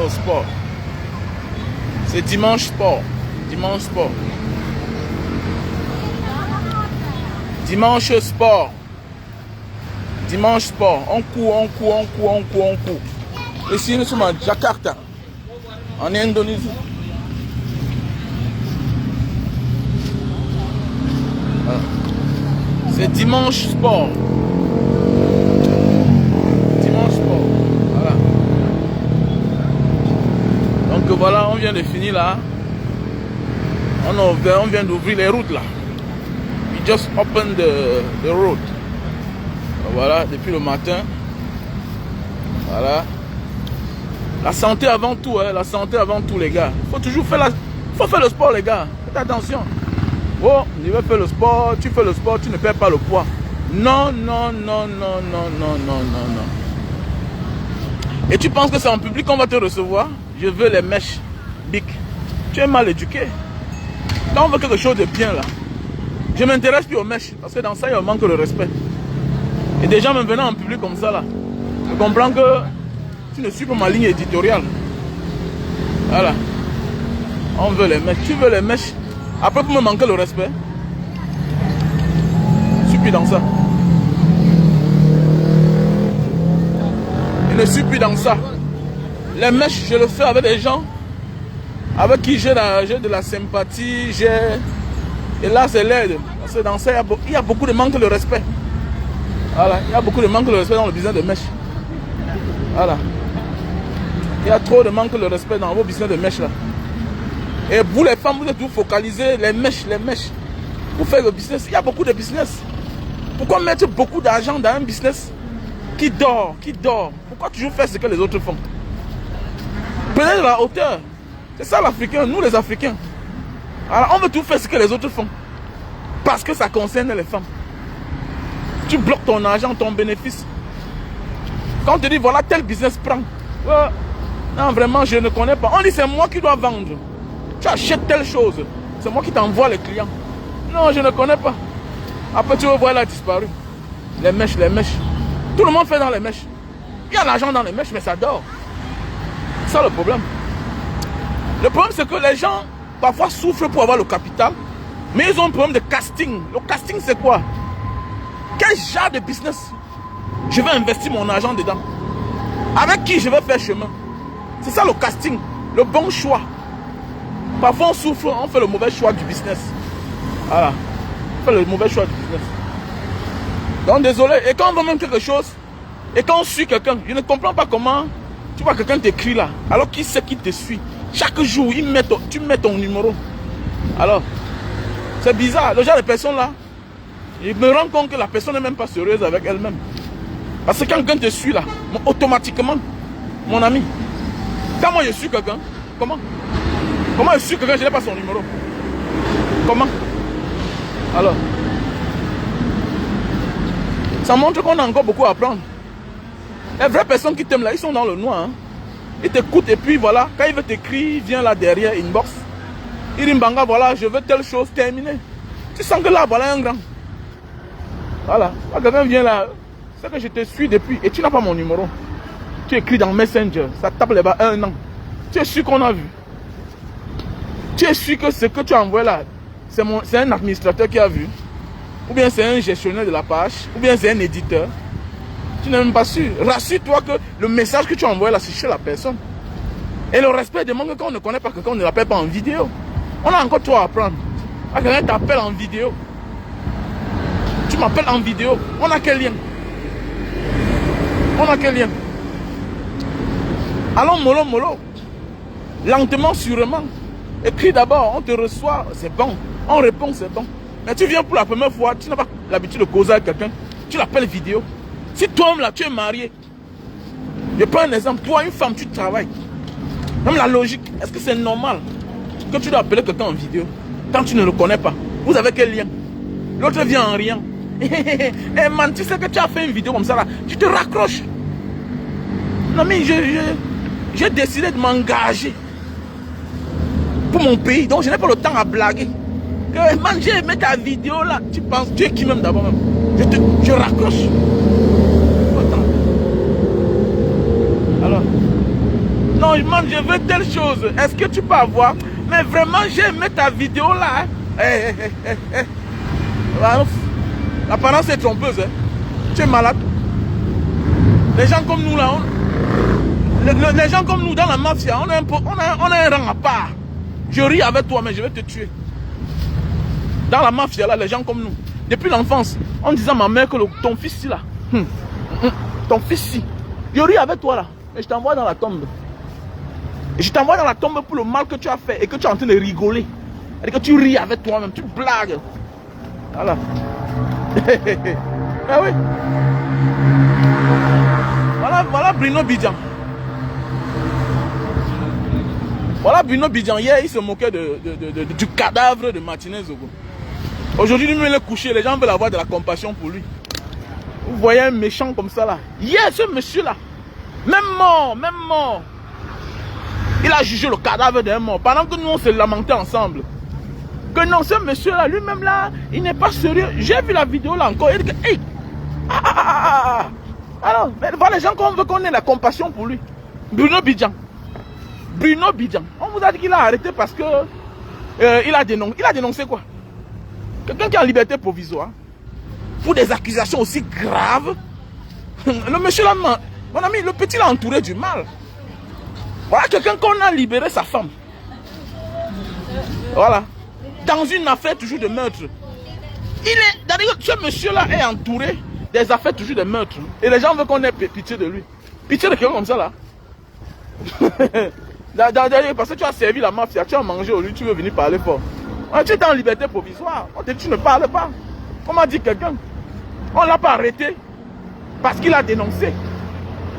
sport. C'est dimanche sport. Dimanche sport. Dimanche sport. Dimanche sport. On court. Ici, nous sommes à Jakarta, en Indonésie. Voilà. C'est dimanche sport. Dimanche sport. Voilà. Donc voilà, on vient de finir là. On vient d'ouvrir les routes là. We just opened the road. Voilà, depuis le matin. Voilà. La santé avant tout, hein, la santé avant tout, les gars. Faut toujours faire faut faire le sport, les gars. Faites attention. Oh, je vais faire le sport, tu fais le sport, tu ne perds pas le poids. Non. Et tu penses que c'est en public qu'on va te recevoir? Je veux les mèches big. Tu es mal éduqué. Quand on veut quelque chose de bien là, je ne m'intéresse plus aux mèches. Parce que dans ça, il y a un manque de respect. Et des gens me venant en public comme ça là, je comprends que tu ne suis pas ma ligne éditoriale. Voilà. On veut les mèches. Tu veux les mèches. Après pour me manquer le respect. Je suis plus dans ça. Je ne suis plus dans ça. Les mèches, je le fais avec des gens avec qui j'ai de la sympathie. Et là c'est l'aide. Parce que dans ça, il y a beaucoup de manque de respect. Voilà. Il y a beaucoup de manque de respect dans le business de mèches. Voilà. Il y a trop de manque de respect dans vos business de mèches là. Et vous les femmes, vous êtes tout focalisés, les mèches. Vous faites le business. Il y a beaucoup de business. Pourquoi mettre beaucoup d'argent dans un business qui dort? Pourquoi toujours faire ce que les autres font? Prenez de la hauteur. C'est ça l'Africain, nous les Africains. Alors on veut tout faire ce que les autres font. Parce que ça concerne les femmes. Tu bloques ton argent, ton bénéfice. Quand on te dit voilà tel business prend. Non vraiment je ne connais pas. On dit c'est moi qui dois vendre. Tu achètes telle chose. C'est moi qui t'envoie les clients. Non je ne connais pas. Après tu vas voir elle a disparu. Les mèches. Tout le monde fait dans les mèches. Il y a l'argent dans les mèches mais ça dort. C'est ça le problème. Le problème c'est que les gens parfois souffrent pour avoir le capital. Mais ils ont un problème de casting. Le casting c'est quoi? Quel genre de business je vais investir mon argent dedans? Avec qui je vais faire chemin? C'est ça le casting, le bon choix. Parfois on souffre, on fait le mauvais choix du business. Voilà, on fait le mauvais choix du business. Donc désolé, et quand on veut même quelque chose, et quand on suit quelqu'un, je ne comprends pas comment, tu vois quelqu'un t'écrit là, alors qui sait qui te suit. Chaque jour, tu mets ton numéro. Alors, c'est bizarre, le genre de personne là, je me rends compte que la personne n'est même pas sérieuse avec elle-même. Parce que quand quelqu'un te suit là, automatiquement, mon ami, quand moi je suis quelqu'un, comment je suis quelqu'un, je n'ai pas son numéro? Comment? Alors, ça montre qu'on a encore beaucoup à apprendre. Les vraies personnes qui t'aiment là, ils sont dans le noir. Hein. Ils t'écoutent et puis voilà, quand ils veulent t'écrire, ils viennent là derrière, inbox. Ils disent, Mbanga, voilà, je veux telle chose, terminée. Tu sens que là, voilà un grand. Voilà, quand quelqu'un vient là, c'est que je te suis depuis et tu n'as pas mon numéro. Tu écris dans Messenger, ça tape les bas 1 an. Tu es sûr qu'on a vu. Tu es sûr que ce que tu as envoyé là, c'est un administrateur qui a vu. Ou bien c'est un gestionnaire de la page. Ou bien c'est un éditeur. Tu n'es même pas sûr. Rassure-toi que le message que tu as envoyé là, c'est chez la personne. Et le respect demande que quand on ne connaît pas quelqu'un, on ne l'appelle pas en vidéo. On a encore trop à apprendre. Quand quelqu'un t'appelle en vidéo, tu m'appelles en vidéo, on a quel lien? On a quel lien? Allons mollo. Lentement, sûrement. Écris d'abord, on te reçoit, c'est bon. On répond, c'est bon. Mais tu viens pour la première fois, tu n'as pas l'habitude de causer avec quelqu'un. Tu l'appelles vidéo. Si toi-même là, tu es marié. Je prends un exemple. Toi, une femme, tu travailles. Même la logique, est-ce que c'est normal que tu dois appeler quelqu'un en vidéo quand tu ne le connais pas? Vous avez quel lien? L'autre vient en riant. Eh man, tu sais que tu as fait une vidéo comme ça là. Tu te raccroches. Non mais j'ai décidé de m'engager pour mon pays. Donc je n'ai pas le temps à blaguer. Que man, j'ai aimé ta vidéo là. Tu penses, tu es qui même d'abord même? Je raccroche. Alors, Non, man, je veux telle chose. Est-ce que tu peux avoir? Mais vraiment, j'ai aimé ta vidéo là. L'apparence est trompeuse. Hein. Tu es malade. Les gens comme nous là, les gens comme nous dans la mafia, on a un rang à part. Je ris avec toi, mais je vais te tuer. Dans la mafia là, les gens comme nous. Depuis l'enfance, on disait à ma mère que ton fils là, ton fils-ci, je ris avec toi là, mais je t'envoie dans la tombe. Et je t'envoie dans la tombe pour le mal que tu as fait et que tu es en train de rigoler. Et que tu ris avec toi-même, tu blagues. Voilà. Ah oui. Voilà Bruno Bidjan. Voilà Bruno Bidjan. Hier, il se moquait du cadavre de Martinez Zogo. Aujourd'hui, lui, il est couché. Les gens veulent avoir de la compassion pour lui. Vous voyez un méchant comme ça là. Hier, ce monsieur-là, même mort. Il a jugé le cadavre d'un mort. Pendant que nous, on se lamentait ensemble. Que non, ce monsieur-là, lui-même là, il n'est pas sérieux. J'ai vu la vidéo là encore. Il dit que, hey, alors, mais voilà les gens qu'on veut qu'on ait la compassion pour lui. Bruno Bidjan. Bruno Bidjan. On vous a dit qu'il a arrêté parce que il a dénoncé quoi? Quelqu'un qui est en liberté provisoire. Pour des accusations aussi graves. Le monsieur là, mon ami, le petit l'a entouré du mal. Voilà quelqu'un qu'on a libéré sa femme. Voilà. Dans une affaire toujours de meurtre. D'ailleurs, ce monsieur-là est entouré des affaires toujours de meurtre. Et les gens veulent qu'on ait pitié de lui. Pitié de quelqu'un comme ça là. Parce que tu as servi la mafia, tu as mangé au lieu, tu veux venir parler fort. Tu es en liberté provisoire. On te dit, tu ne parles pas. Comment dit quelqu'un? On ne l'a pas arrêté parce qu'il a dénoncé.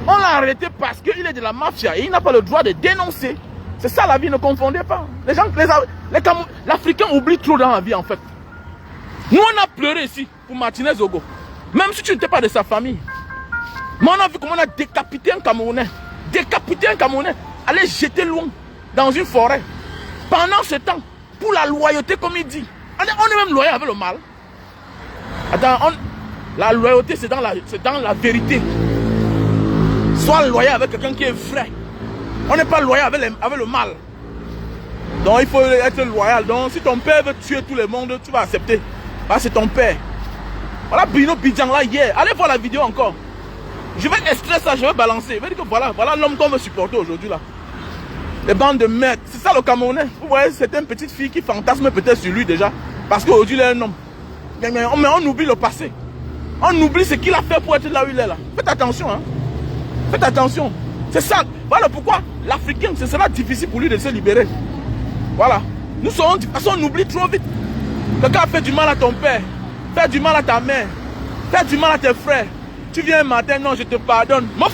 On l'a arrêté parce qu'il est de la mafia et il n'a pas le droit de dénoncer. C'est ça la vie, ne confondez pas. Les gens, l'Africain oublie trop dans la vie en fait. Nous on a pleuré ici pour Martinez Zogo. Même si tu n'étais pas de sa famille. Mais on a vu comment on a décapité un Camerounais. Décapité un Camerounais. Aller jeter loin dans une forêt. Pendant ce temps, pour la loyauté comme il dit. On est même loyal avec le mal. Attends, la loyauté c'est dans la vérité. Sois loyal avec quelqu'un qui est vrai. On n'est pas loyal avec le mal. Donc il faut être loyal. Donc si ton père veut tuer tout le monde, tu vas accepter. Parce que c'est ton père. Voilà Bruno Bidjan là hier. Allez voir la vidéo encore. Je vais extraire ça, je vais balancer. Je vais dire que voilà l'homme qu'on veut supporter aujourd'hui là. Les bandes de merde. C'est ça le Camerounais. Vous voyez, c'est une petite fille qui fantasme peut-être sur lui déjà. Parce qu'aujourd'hui il est un homme. Mais on oublie le passé. On oublie ce qu'il a fait pour être là où il est là. Faites attention hein. Faites attention. C'est ça. Voilà pourquoi l'Africain, ce sera difficile pour lui de se libérer. Voilà. Nous serons... De toute façon, on oublie trop vite. Quelqu'un a fait du mal à ton père. Fait du mal à ta mère. Fait du mal à tes frères. Tu viens un matin, non, je te pardonne. Mof.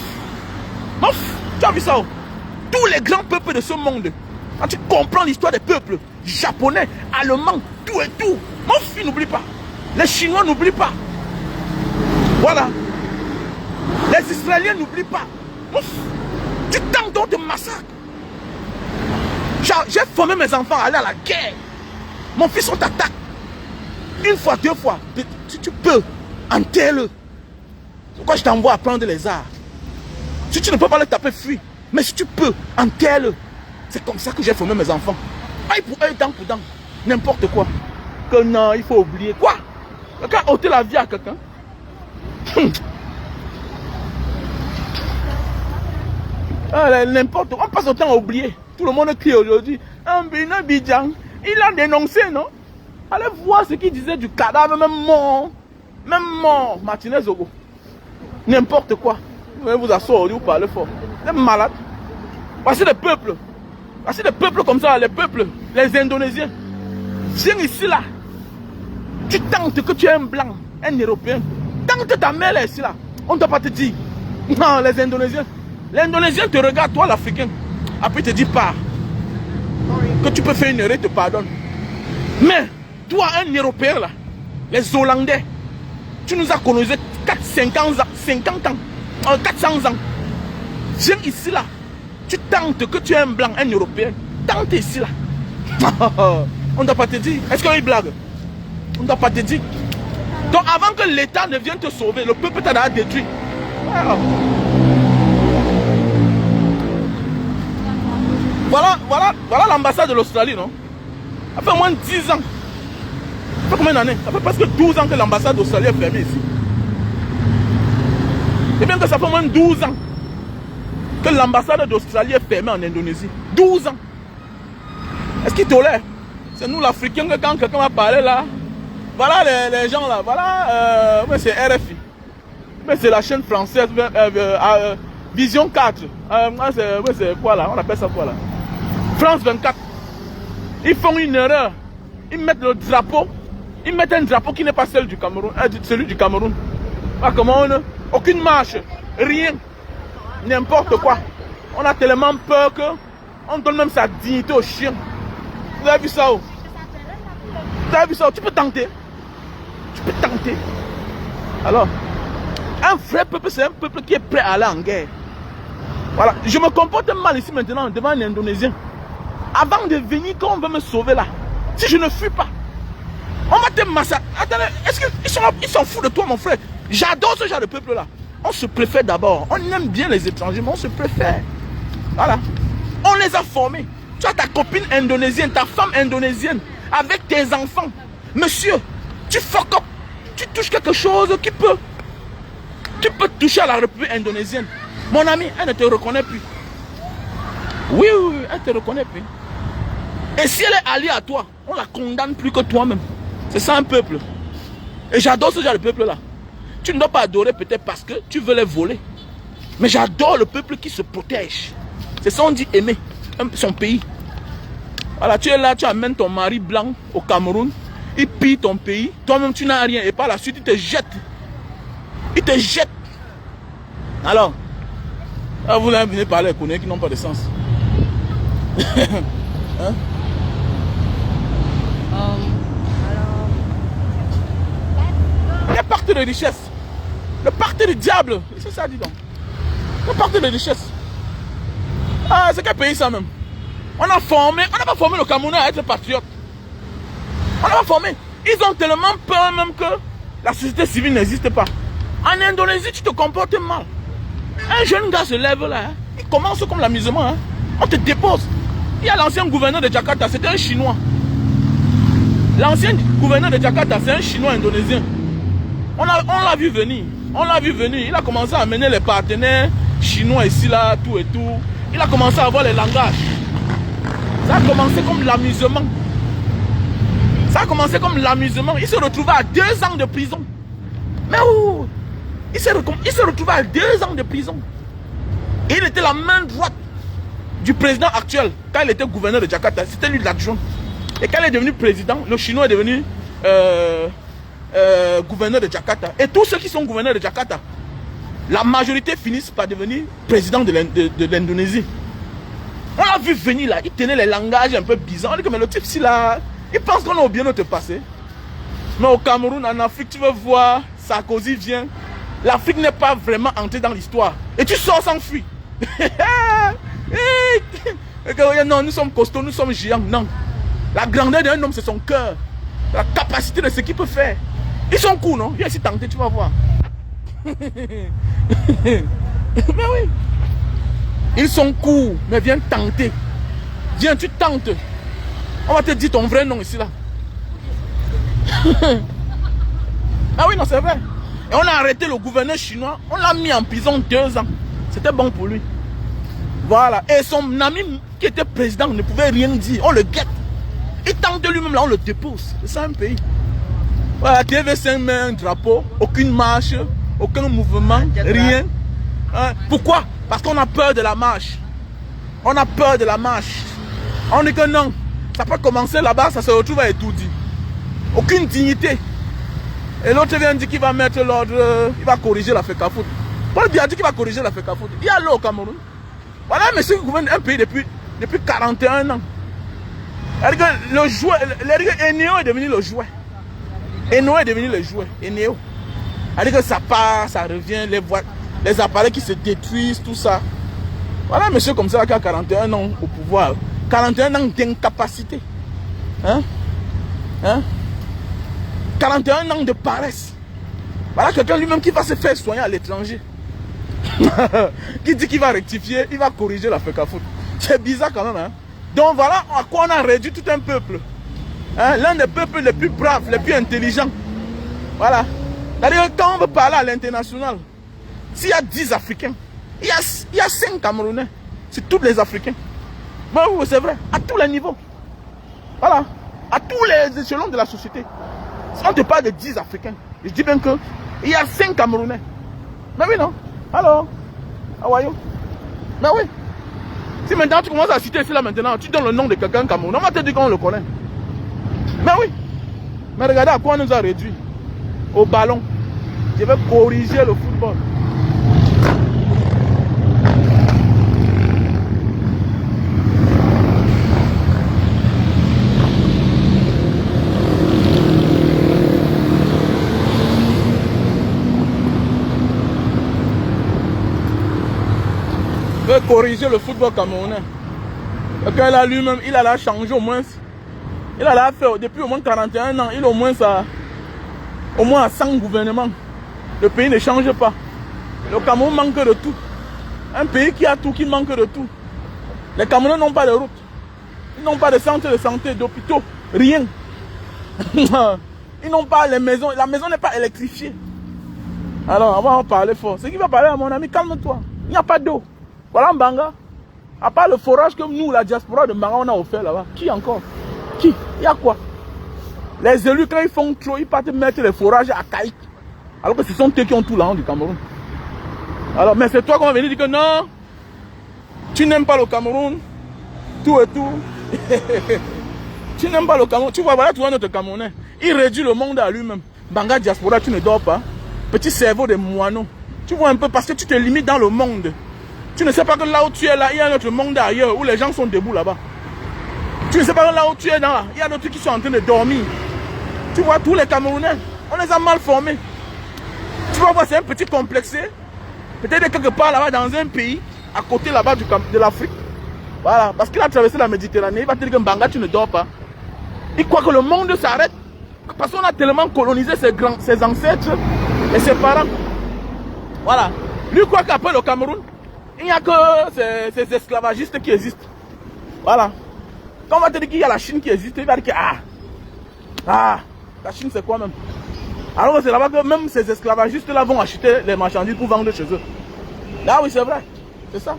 Mof. Tu as vu ça? Tous les grands peuples de ce monde. Quand tu comprends l'histoire des peuples, japonais, allemands, tout et tout. Mof, ils n'oublient pas. Les Chinois n'oublient pas. Voilà. Les Israéliens n'oublient pas. Ouf. Tu tentes de massacre. J'ai formé mes enfants à aller à la guerre. Mon fils, on t'attaque. Une fois, deux fois. Si tu peux, enterre-le. Pourquoi je t'envoie à prendre les arts? Si tu ne peux pas le taper, fuis. Mais si tu peux, enterre-le. C'est comme ça que j'ai formé mes enfants. Œil pour œil, dent pour dent. N'importe quoi. Que non, il faut oublier. Quoi? Quelqu'un a ôté la vie à quelqu'un? N'importe quoi. On passe autant à oublier. Tout le monde crie aujourd'hui. Un Bruno Bidjan, il a dénoncé, non? Allez voir ce qu'il disait du cadavre, même mort. Même mort. Martinez Zogo. N'importe quoi. Vous vous asseoir, vous parlez fort. Vous êtes malade. Voici les peuples. Voici des peuples comme ça, les peuples, les Indonésiens. Viens ici là. Tu tentes que tu es un blanc, un Européen. Tant que ta mère est ici là, on ne doit pas te dire. Non, les Indonésiens. L'Indonésien te regarde, toi l'Africain. Après il te dit pas que tu peux faire une erreur, il te pardonne. Mais toi, un Européen là, les Hollandais, tu nous as colonisé 50 ans, 400 ans. Viens ici là. Tu tentes que tu es un blanc, un Européen. Tente ici là. On ne doit pas te dire. Est-ce qu'il blague? On ne doit pas te dire. Donc avant que l'État ne vienne te sauver, le peuple t'a détruit. Voilà. Voilà l'ambassade de l'Australie, non? Ça fait au moins 10 ans. Ça fait combien d'années? Ça fait presque 12 ans que l'ambassade d'Australie est fermée ici. Et bien que ça fait au moins 12 ans que l'ambassade d'Australie est fermée en Indonésie. 12 ans. Est-ce qu'ils tolèrent? C'est nous l'Africain que quand quelqu'un va parler là, voilà les gens là, voilà, c'est RFI. Mais c'est la chaîne française, Vision 4. C'est quoi là? On appelle ça quoi là? France 24. Ils font une erreur. Ils mettent le drapeau. Ils mettent un drapeau qui n'est pas celui du Cameroun. Celui du Cameroun. Pas comment on, aucune marche. Rien. N'importe quoi. On a tellement peur que on donne même sa dignité aux chiens. Vous avez vu ça où? Vous avez vu ça où? Tu peux tenter. Tu peux tenter. Alors, un vrai peuple, c'est un peuple qui est prêt à aller en guerre. Voilà. Je me comporte mal ici maintenant devant un Indonésien. Avant de venir, quand on veut me sauver là, si je ne fuis pas, on va te massacrer. Attendez, est-ce qu'ils s'en foutent de toi, mon frère? J'adore ce genre de peuple là. On se préfère d'abord. On aime bien les étrangers, mais on se préfère. Voilà. On les a formés. Tu as ta copine indonésienne, ta femme indonésienne, avec tes enfants. Monsieur, tu fuck up. Tu touches quelque chose qui peut. Tu peux toucher à la République indonésienne. Mon ami, elle ne te reconnaît plus. Oui, elle ne te reconnaît plus. Et si elle est alliée à toi, on la condamne plus que toi-même. C'est ça un peuple. Et j'adore ce genre de peuple là. Tu ne dois pas adorer peut-être parce que tu veux les voler. Mais j'adore le peuple qui se protège. C'est ça on dit aimer son pays. Voilà, tu es là, tu amènes ton mari blanc au Cameroun. Il pille ton pays. Toi-même tu n'as rien. Et par la suite il te jette. Il te jette. Alors, là, vous venez parler avec les qui n'ont pas de sens. Hein? Les partis de richesse. Le parti du diable. C'est ça, dis donc. Le parti de richesse. Ah, c'est quel pays ça même? On n'a pas formé le Camerounais à être patriote. On n'a pas formé. Ils ont tellement peur même que la société civile n'existe pas. En Indonésie, tu te comportes mal. Un jeune gars se lève là. Hein. Il commence comme l'amusement. Hein. On te dépose. Il y a l'ancien gouverneur de Jakarta, c'était un Chinois. L'ancien gouverneur de Jakarta, c'est un Chinois indonésien. On l'a vu venir. On l'a vu venir. Il a commencé à amener les partenaires chinois ici, là, tout et tout. Il a commencé à avoir les langages. Ça a commencé comme l'amusement. Ça a commencé comme l'amusement. Il se retrouvait à 2 ans de prison. Mais où? Il se retrouvait à 2 ans de prison. Et il était la main droite du président actuel. Quand il était gouverneur de Jakarta, c'était lui l'adjoint. Et quand il est devenu président, le Chinois est devenu gouverneur de Jakarta. Et tous ceux qui sont gouverneurs de Jakarta, la majorité finissent par devenir président de l'Indonésie. On l'a vu venir là, il tenait les langages un peu bizarres. On dit que mais le type si là, il pense qu'on a oublié notre passé. Mais au Cameroun, en Afrique, tu veux voir, Sarkozy vient. L'Afrique n'est pas vraiment entrée dans l'histoire. Et tu sors sans fuir. Non, nous sommes costauds, nous sommes géants. Non. La grandeur d'un homme, c'est son cœur. La capacité de ce qu'il peut faire. Ils sont cool, non? Viens ici tenter, tu vas voir. Mais oui. Ils sont cool, mais viens tenter. Viens, tu tentes. On va te dire ton vrai nom ici, là. Ah oui, non, c'est vrai. Et on a arrêté le gouverneur chinois. On l'a mis en prison 2 ans. C'était bon pour lui. Voilà. Et son ami qui était président ne pouvait rien dire. On le guette. Il tente lui-même là, on le dépose. C'est ça un pays. Voilà, TV5 met un drapeau, aucune marche, aucun mouvement, rien. Hein? Pourquoi? Parce qu'on a peur de la marche. On a peur de la marche. On dit que non. Ça peut commencer là-bas, ça se retrouve à étourdi. Aucune dignité. Et l'autre vient dire qu'il va mettre l'ordre, il va corriger la FECAFOOT. Paul Biya dit qu'il va corriger la FECAFOOT. Il y a l'eau au Cameroun. Voilà monsieur qui gouverne un pays depuis 41 ans. Le jouet, Eneo est devenu le jouet. Eneo est devenu le jouet. Eneo. C'est-à-dire que ça part, ça revient, les appareils qui se détruisent, tout ça. Voilà un monsieur comme ça qui a 41 ans au pouvoir. 41 ans d'incapacité. Hein? Hein? 41 ans de paresse. Voilà quelqu'un lui-même qui va se faire soigner à l'étranger. Qui dit qu'il va rectifier, il va corriger la FECAFOOT. C'est bizarre quand même. Hein? Donc voilà à quoi on a réduit tout un peuple. Hein? L'un des peuples les plus braves, les plus intelligents. Voilà. C'est-à-dire quand on veut parler à l'international, s'il y a 10 Africains, il y a 5 Camerounais. C'est tous les Africains. Mais oui, c'est vrai. À tous les niveaux. Voilà. À tous les échelons de la société. Si on te parle de 10 Africains, je dis bien qu'il y a 5 Camerounais. Mais oui, non? Alors, how are you? Mais oui. Si maintenant tu commences à citer ici là maintenant, tu donnes le nom de quelqu'un Camerounais, on va te dire qu'on le connaît. Mais oui. Mais regardez à quoi on nous a réduit. Au ballon. Je vais corriger le football. Corriger le football camerounais. Quand il a lui-même, il a changé au moins. Il a fait depuis au moins 41 ans, il a au moins à 100 gouvernements. Le pays ne change pas. Le Cameroun manque de tout. Un pays qui a tout, qui manque de tout. Les Camerounais n'ont pas de route. Ils n'ont pas de centre de santé, d'hôpitaux, rien. Ils n'ont pas les maisons. La maison n'est pas électrifiée. Alors, on va en parler fort. Ce qui va parler à mon ami, calme-toi. Il n'y a pas d'eau. Voilà Mbanga. À part le forage que nous, la diaspora de Mbanga, on a offert là-bas. Qui encore? Qui? Il y a quoi? Les élus, quand ils font trop, ils partent mettre les forages à Caïque. Alors que ce sont eux qui ont tout là du Cameroun. Alors, mais c'est toi qu'on va venir dire que non, tu n'aimes pas le Cameroun, tout et tout. Tu n'aimes pas le Cameroun. Tu vois, voilà, tu vois notre Camerounais. Il réduit le monde à lui-même. Mbanga diaspora, tu ne dors pas. Petit cerveau de moineau. Tu vois un peu parce que tu te limites dans le monde. Tu ne sais pas que là où tu es là, il y a un autre monde ailleurs où les gens sont debout là-bas. Tu ne sais pas que là où tu es là, il y a d'autres qui sont en train de dormir. Tu vois, tous les Camerounais, on les a mal formés. Tu vas voir, c'est un petit complexé. Peut-être quelque part là-bas dans un pays, à côté là-bas de l'Afrique. Voilà, parce qu'il a traversé la Méditerranée, il va te dire que Mbanga, tu ne dors pas. Il croit que le monde s'arrête. Parce qu'on a tellement colonisé ses ancêtres et ses parents. Voilà. Lui croit qu'après le Cameroun, il n'y a que ces esclavagistes qui existent. Voilà. Quand on va te dire qu'il y a la Chine qui existe, il va dire que la Chine c'est quoi même? Alors c'est là-bas que même ces esclavagistes là vont acheter les marchandises pour vendre chez eux. Là oui c'est vrai. C'est ça.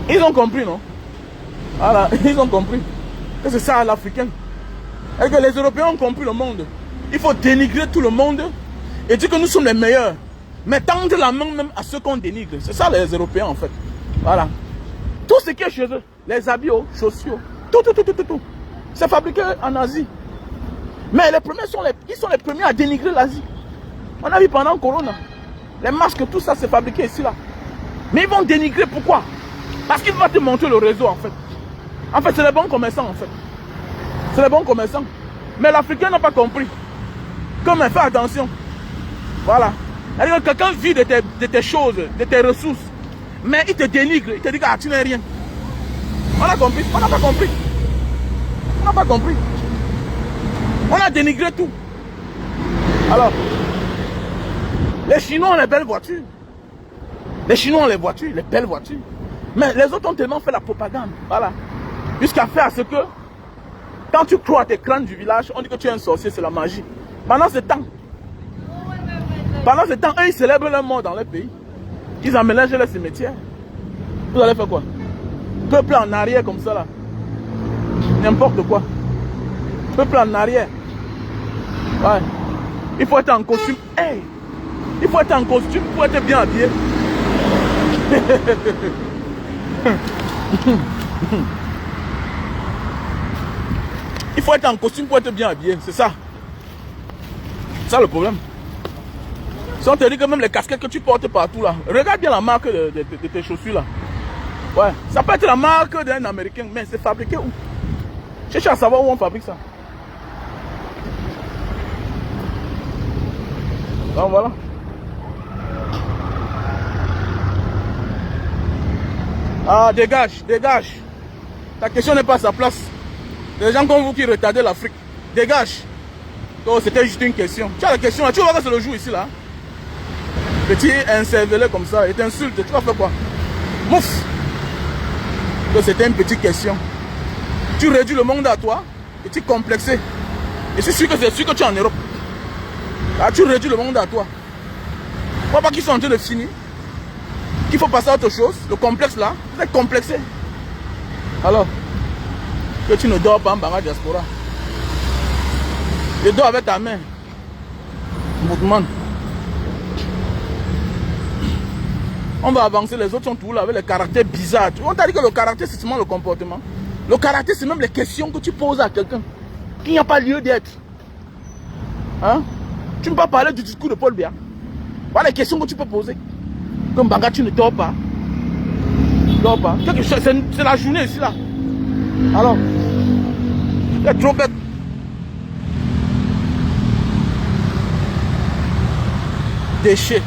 Ils ont compris, non? Voilà, ils ont compris. Que c'est ça l'Africain. Et que les Européens ont compris le monde. Il faut dénigrer tout le monde et dire que nous sommes les meilleurs. Mais tendre la main même à ceux qu'on dénigre. C'est ça les Européens en fait. Voilà. Tout ce qui est chez eux, les habits, chaussures, tout. C'est fabriqué en Asie. Mais les premiers ils sont les premiers à dénigrer l'Asie. On a vu pendant Corona. Les masques, tout ça, c'est fabriqué ici là. Mais ils vont dénigrer pourquoi? Parce qu'ils vont te montrer le réseau en fait. En fait, c'est les bons commerçants en fait. C'est les bons commerçants. Mais l'Africain n'a pas compris. Comme fais attention. Voilà. C'est-à-dire que quelqu'un vit de tes choses, de tes ressources. Mais il te dénigre, il te dit que tu n'es rien. On a compris? On n'a pas compris. On n'a pas compris. On a dénigré tout. Alors, les Chinois ont les belles voitures. Les Chinois ont les voitures, les belles voitures. Mais les autres ont tellement fait la propagande. Voilà. Jusqu'à faire à ce que, quand tu crois à tes crânes du village, on dit que tu es un sorcier, c'est la magie. Pendant ce temps, eux, ils célèbrent leur mort dans leur pays. Ils aménagent les cimetières. Vous allez faire quoi? Peuple en arrière comme ça là. N'importe quoi. Peuple en arrière. Ouais. Il faut être en costume. Hey! Il faut être en costume pour être bien habillé. Il faut être en costume pour être bien habillé. C'est ça. C'est ça le problème. Si on te dit que même les casquettes que tu portes partout là, regarde bien la marque de tes chaussures là. Ouais, ça peut être la marque d'un Américain, mais c'est fabriqué où? Cherche à savoir où on fabrique ça. Donc voilà. Ah, dégage, dégage. Ta question n'est pas à sa place. Les gens comme vous qui retardez l'Afrique. Dégage. Oh, c'était juste une question. Tu as la question là, tu vois que c'est le jour ici là. Petit incervelé comme ça, il t'insulte, tu vas faire quoi? Mouf! Que c'était une petite question. Tu réduis le monde à toi, et tu es complexé. Et c'est sûr que tu es en Europe. Là, tu réduis le monde à toi. Tu vois pas qu'ils sont en train de finir? Qu'il faut passer à autre chose? Le complexe là, vous êtes complexé. Alors, que tu ne dors pas en Banga Diaspora. Je dors avec ta main. Mouvement. On va avancer, les autres sont tous là avec les caractères bizarres. On t'a dit que le caractère c'est seulement le comportement. Le caractère c'est même les questions que tu poses à quelqu'un qui n'y a pas lieu d'être. Hein? Tu ne peux pas parler du discours de Paul Biya. Voilà les questions que tu peux poser. Comme Banga, tu ne dors pas. Tu ne dors pas. C'est la journée ici là. Alors, c'est trop bête. Déchet.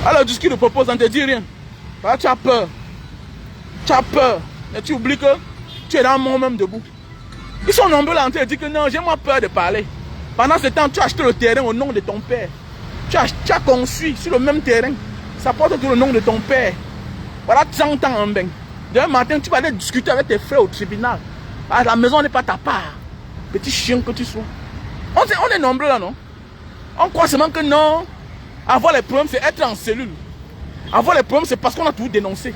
Alors, le discours de propose, on ne te dit rien. Voilà, tu as peur. Tu as peur. Et tu oublies que tu es dans le monde même debout. Ils sont nombreux là, on te dit que non, j'ai moins peur de parler. Pendant ce temps, tu as acheté le terrain au nom de ton père. Tu as conçu sur le même terrain. Ça porte tout le nom de ton père. Voilà 30 ans en bain. Demain matin, tu vas aller discuter avec tes frères au tribunal. À la maison n'est pas ta part. Petit chien que tu sois. On est nombreux là, non? On croit seulement que non. Avoir les problèmes, c'est être en cellule. Avoir les problèmes, c'est parce qu'on a tout dénoncé.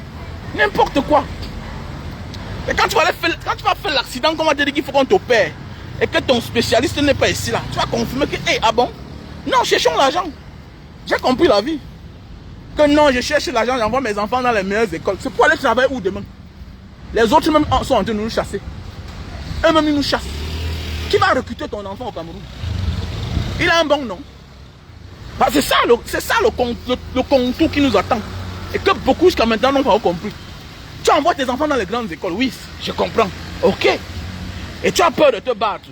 N'importe quoi. Et quand tu vas faire l'accident, qu'on va te dire qu'il faut qu'on t'opère, et que ton spécialiste n'est pas ici là, tu vas confirmer que, hey, ah bon? Non, cherchons l'argent. J'ai compris la vie. Que non, je cherche l'argent, j'envoie mes enfants dans les meilleures écoles. C'est pour aller travailler où demain? Les autres même sont en train de nous chasser. Eux-mêmes, ils nous chassent. Qui va recruter ton enfant au Cameroun? Il a un bon nom. Bah, c'est ça le contour qui nous attend. Et que beaucoup jusqu'à maintenant n'ont pas compris. Tu envoies tes enfants dans les grandes écoles, oui, je comprends. Ok. Et tu as peur de te battre.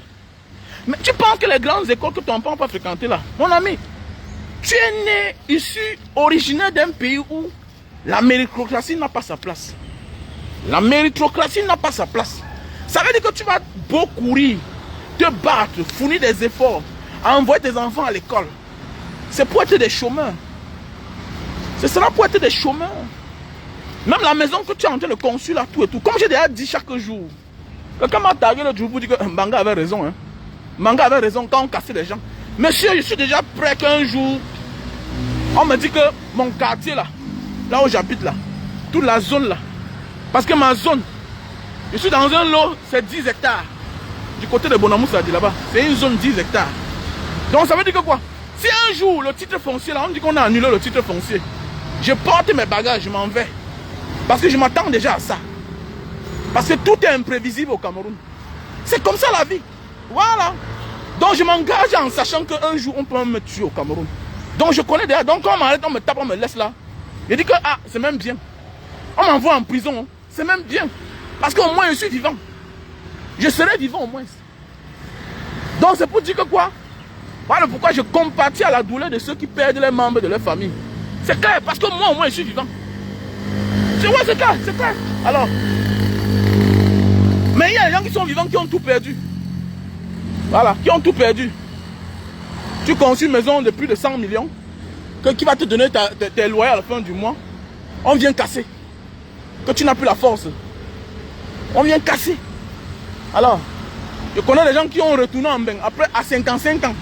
Mais tu penses que les grandes écoles que ton enfant va fréquenter là, mon ami, tu es né issu, originaire d'un pays où la méritocratie n'a pas sa place. La méritocratie n'a pas sa place. Ça veut dire que tu vas beau courir, te battre, fournir des efforts, envoyer tes enfants à l'école. C'est pour être des chômeurs. Ce sera pour être des chômeurs. Même la maison que tu es en train de construire là, tout et tout. Comme j'ai déjà dit chaque jour. Quelqu'un m'a tagué l'autre jour pour dire que Banga avait raison. Hein. Banga avait raison quand on cassait les gens. Monsieur, je suis déjà prêt qu'un jour, on me dit que mon quartier là, là où j'habite là, toute la zone là, parce que ma zone, je suis dans un lot, c'est 10 hectares. Du côté de Bonamou, ça dit là-bas, c'est une zone 10 hectares. Donc ça veut dire que quoi? Si un jour le titre foncier là, on dit qu'on a annulé le titre foncier, je porte mes bagages, je m'en vais. Parce que je m'attends déjà à ça. Parce que tout est imprévisible au Cameroun. C'est comme ça la vie. Voilà. Donc je m'engage en sachant qu'un jour on peut me tuer au Cameroun. Donc je connais déjà. Donc quand on m'arrête, on me tape, on me laisse là. Je dis que ah, c'est même bien. On m'envoie en prison. C'est même bien. Parce qu'au moins je suis vivant. Je serai vivant au moins. Donc c'est pour dire que quoi? Voilà pourquoi je compatis à la douleur de ceux qui perdent les membres de leur famille. C'est clair. Parce que moi au moins je suis vivant. Ouais, c'est clair, c'est clair. Alors, mais il y a des gens qui sont vivants qui ont tout perdu. Voilà, qui ont tout perdu. Tu construis une maison de plus de 100 millions, qui va te donner tes loyers à la fin du mois. On vient casser. Que tu n'as plus la force. On vient casser. Alors, je connais des gens qui ont retourné en bain. Après, à 55 ans,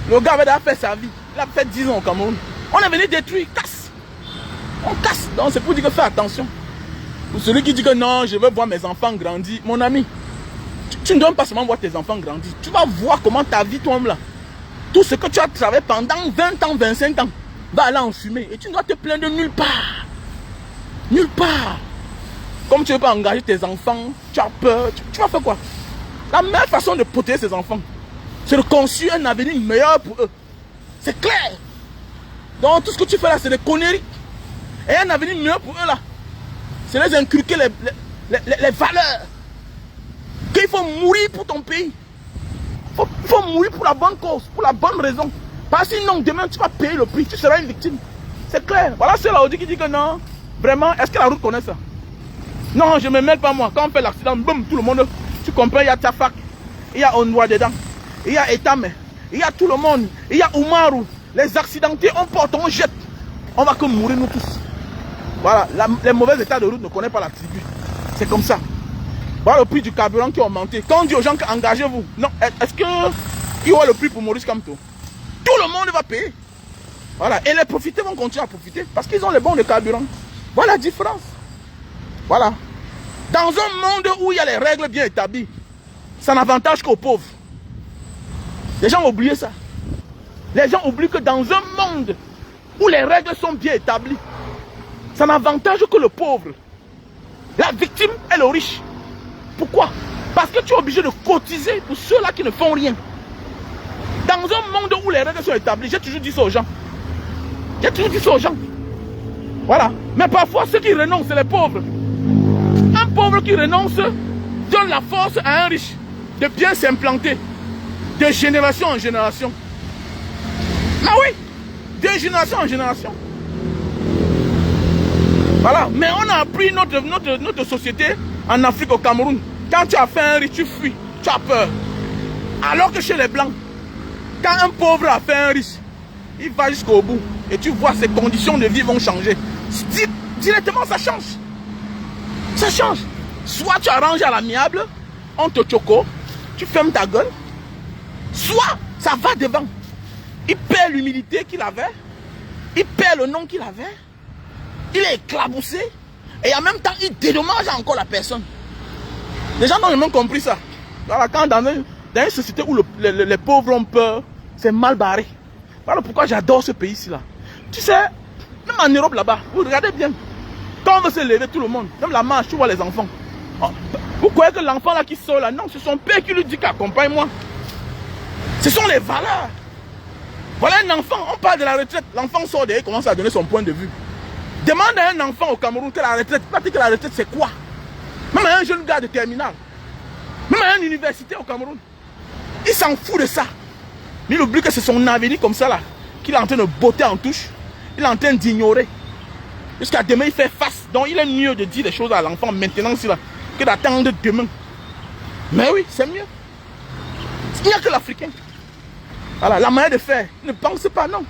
le gars avait déjà fait sa vie. Il a fait 10 ans au Cameroun. On est venu détruire, casse. On casse. Donc c'est pour dire que fais attention. Pour celui qui dit que non, je veux voir mes enfants grandir. Mon ami, tu ne dois pas seulement voir tes enfants grandir. Tu vas voir comment ta vie, toi-même là, tout ce que tu as travaillé pendant 20 ans, 25 ans, va aller en fumée. Et tu ne dois te plaindre de nulle part. Nulle part. Comme tu ne veux pas engager tes enfants, tu as peur. Tu vas faire quoi? La meilleure façon de protéger ces enfants, c'est de construire un avenir meilleur pour eux. C'est clair. Donc tout ce que tu fais là, c'est des conneries. Et un avenir mieux pour eux là, c'est les inculquer les valeurs. Qu'il faut mourir pour ton pays. Il faut mourir pour la bonne cause, pour la bonne raison. Parce que sinon demain tu vas payer le prix, tu seras une victime. C'est clair. Voilà c'est là qui dit que non. Vraiment, est-ce que la route connaît ça? Non, je ne me mêle pas moi. Quand on fait l'accident, boum, tout le monde, tu comprends, il y a Tafak, il y a Onwa dedans, il y a Etame, il y a tout le monde, il y a Oumarou, Les accidentés, on porte, on jette. On va que mourir nous tous. Voilà, les mauvais états de route ne connaissent pas la tribu. C'est comme ça. Voilà le prix du carburant qui a augmenté. Quand on dit aux gens engagez-vous, non, est-ce qu'il y aura le prix pour Maurice Kamto? Tout le monde va payer. Voilà, et les profités vont continuer à profiter parce qu'ils ont les bons de carburant. Voilà la différence. Voilà. Dans un monde où il y a les règles bien établies, ça n'avantage qu'aux pauvres. Les gens ont oublié ça. Les gens oublient que dans un monde où les règles sont bien établies, ça n'avantage que le pauvre. La victime est le riche. Pourquoi? Parce que tu es obligé de cotiser pour ceux-là qui ne font rien. Dans un monde où les règles sont établies, j'ai toujours dit ça aux gens. J'ai toujours dit ça aux gens. Voilà. Mais parfois, ceux qui renoncent, c'est les pauvres. Un pauvre qui renonce donne la force à un riche de bien s'implanter. De génération en génération. Mais oui, de génération en génération. Voilà. Mais on a appris notre société en Afrique, au Cameroun. Quand tu as fait un riche, tu fuis. Tu as peur. Alors que chez les Blancs, quand un pauvre a fait un riche, il va jusqu'au bout. Et tu vois, ses conditions de vie vont changer. Directement, ça change. Ça change. Soit tu arranges à l'amiable, on te choco, tu fermes ta gueule. Soit ça va devant. Il perd l'humilité qu'il avait. Il perd le nom qu'il avait. Il est éclaboussé. Et en même temps, il dédommage encore la personne. Les gens n'ont jamais compris ça. Voilà, quand dans une société où les pauvres ont peur, c'est mal barré. Voilà pourquoi j'adore ce pays-ci là. Tu sais, même en Europe là-bas, vous regardez bien. Quand on veut se lever, tout le monde, même la marche, tu vois les enfants. Vous croyez que l'enfant là qui sort là, non, c'est son père qui lui dit qu'accompagne-moi. Ce sont les valeurs. Voilà un enfant, on parle de la retraite. L'enfant sort derrière, il commence à donner son point de vue. Demande à un enfant au Cameroun que la retraite, pas dire que la retraite c'est quoi. Même à un jeune gars de terminale. Même à une université au Cameroun. Il s'en fout de ça. Mais il oublie que c'est son avenir comme ça là, qu'il est en train de botter en touche. Il est en train d'ignorer. Jusqu'à demain, il fait face. Donc il est mieux de dire des choses à l'enfant maintenant là, que d'attendre demain. Mais oui, c'est mieux. Il n'y a que l'Africain. Voilà, la manière de faire, ne pense pas, non.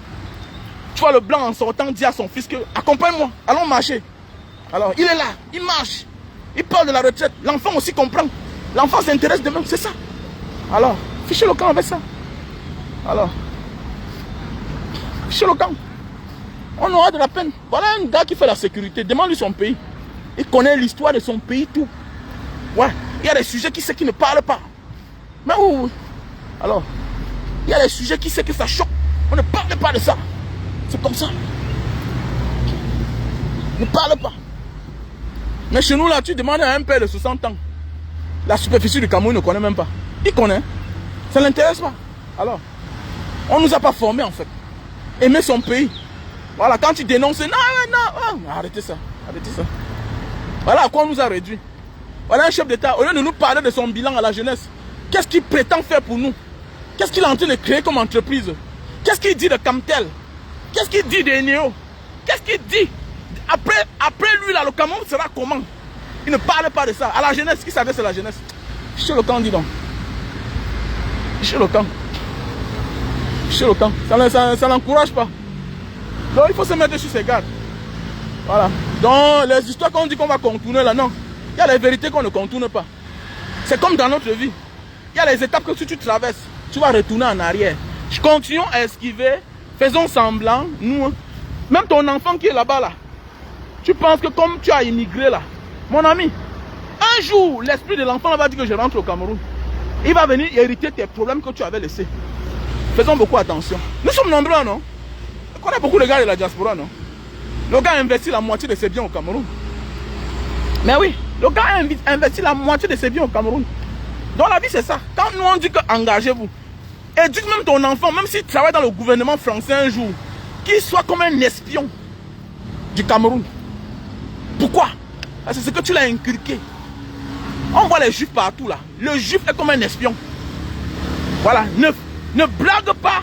Tu vois le blanc en sortant dit à son fils que accompagne-moi, allons marcher. Alors il est là, il marche. Il parle de la retraite. L'enfant aussi comprend. L'enfant s'intéresse demain, c'est ça. Alors, fichez le camp avec ça. Alors, fichez le camp. On aura de la peine. Voilà un gars qui fait la sécurité. Demande-lui son pays. Il connaît l'histoire de son pays, tout. Ouais, il y a des sujets qui sait qu'il ne parle pas. Mais oui. Alors, il y a des sujets qui sait que ça choque. On ne parle pas de ça. C'est comme ça. Ne parle pas. Mais chez nous là, tu demandes à un père de 60 ans. La superficie du Cameroun ne connaît même pas. Il connaît. Ça ne l'intéresse pas. Alors, on ne nous a pas formés en fait. Aimer son pays. Voilà, quand tu dénonces, non, arrêtez ça. Arrêtez ça. Voilà à quoi on nous a réduit. Voilà un chef d'État, au lieu de nous parler de son bilan à la jeunesse, qu'est-ce qu'il prétend faire pour nous? Qu'est-ce qu'il est en train de créer comme entreprise? Qu'est-ce qu'il dit de Camtel? Qu'est-ce qu'il dit d'Eneo? Qu'est-ce qu'il dit? Après lui, là, le Cameroun sera comment? Il ne parle pas de ça. À la jeunesse, qui s'adresse à la jeunesse? Chez le camp, dis donc. Chez le camp. Chez le camp. Ça n'encourage pas. Donc, il faut se mettre sur ses gardes. Voilà. Donc, les histoires qu'on dit qu'on va contourner là, non. Il y a les vérités qu'on ne contourne pas. C'est comme dans notre vie. Il y a les étapes que si tu traverses, tu vas retourner en arrière. Continuons à esquiver. Faisons semblant, nous. Hein. Même ton enfant qui est là-bas, là. Tu penses que comme tu as immigré là, mon ami, un jour, l'esprit de l'enfant va dire que je rentre au Cameroun. Il va venir hériter tes problèmes que tu avais laissés. Faisons beaucoup attention. Nous sommes nombreux, non? On connaît beaucoup de gars de la diaspora, non? Le gars a investi la moitié de ses biens au Cameroun. Mais oui, le gars a investi la moitié de ses biens au Cameroun. Donc la vie, c'est ça. Quand nous on dit que engagez-vous, éduque même ton enfant, même s'il travaille dans le gouvernement français un jour, qu'il soit comme un espion du Cameroun. Pourquoi? Parce que c'est ce que tu l'as inculqué. On voit les juifs partout là. Le juif est comme un espion. Voilà. Ne blague pas.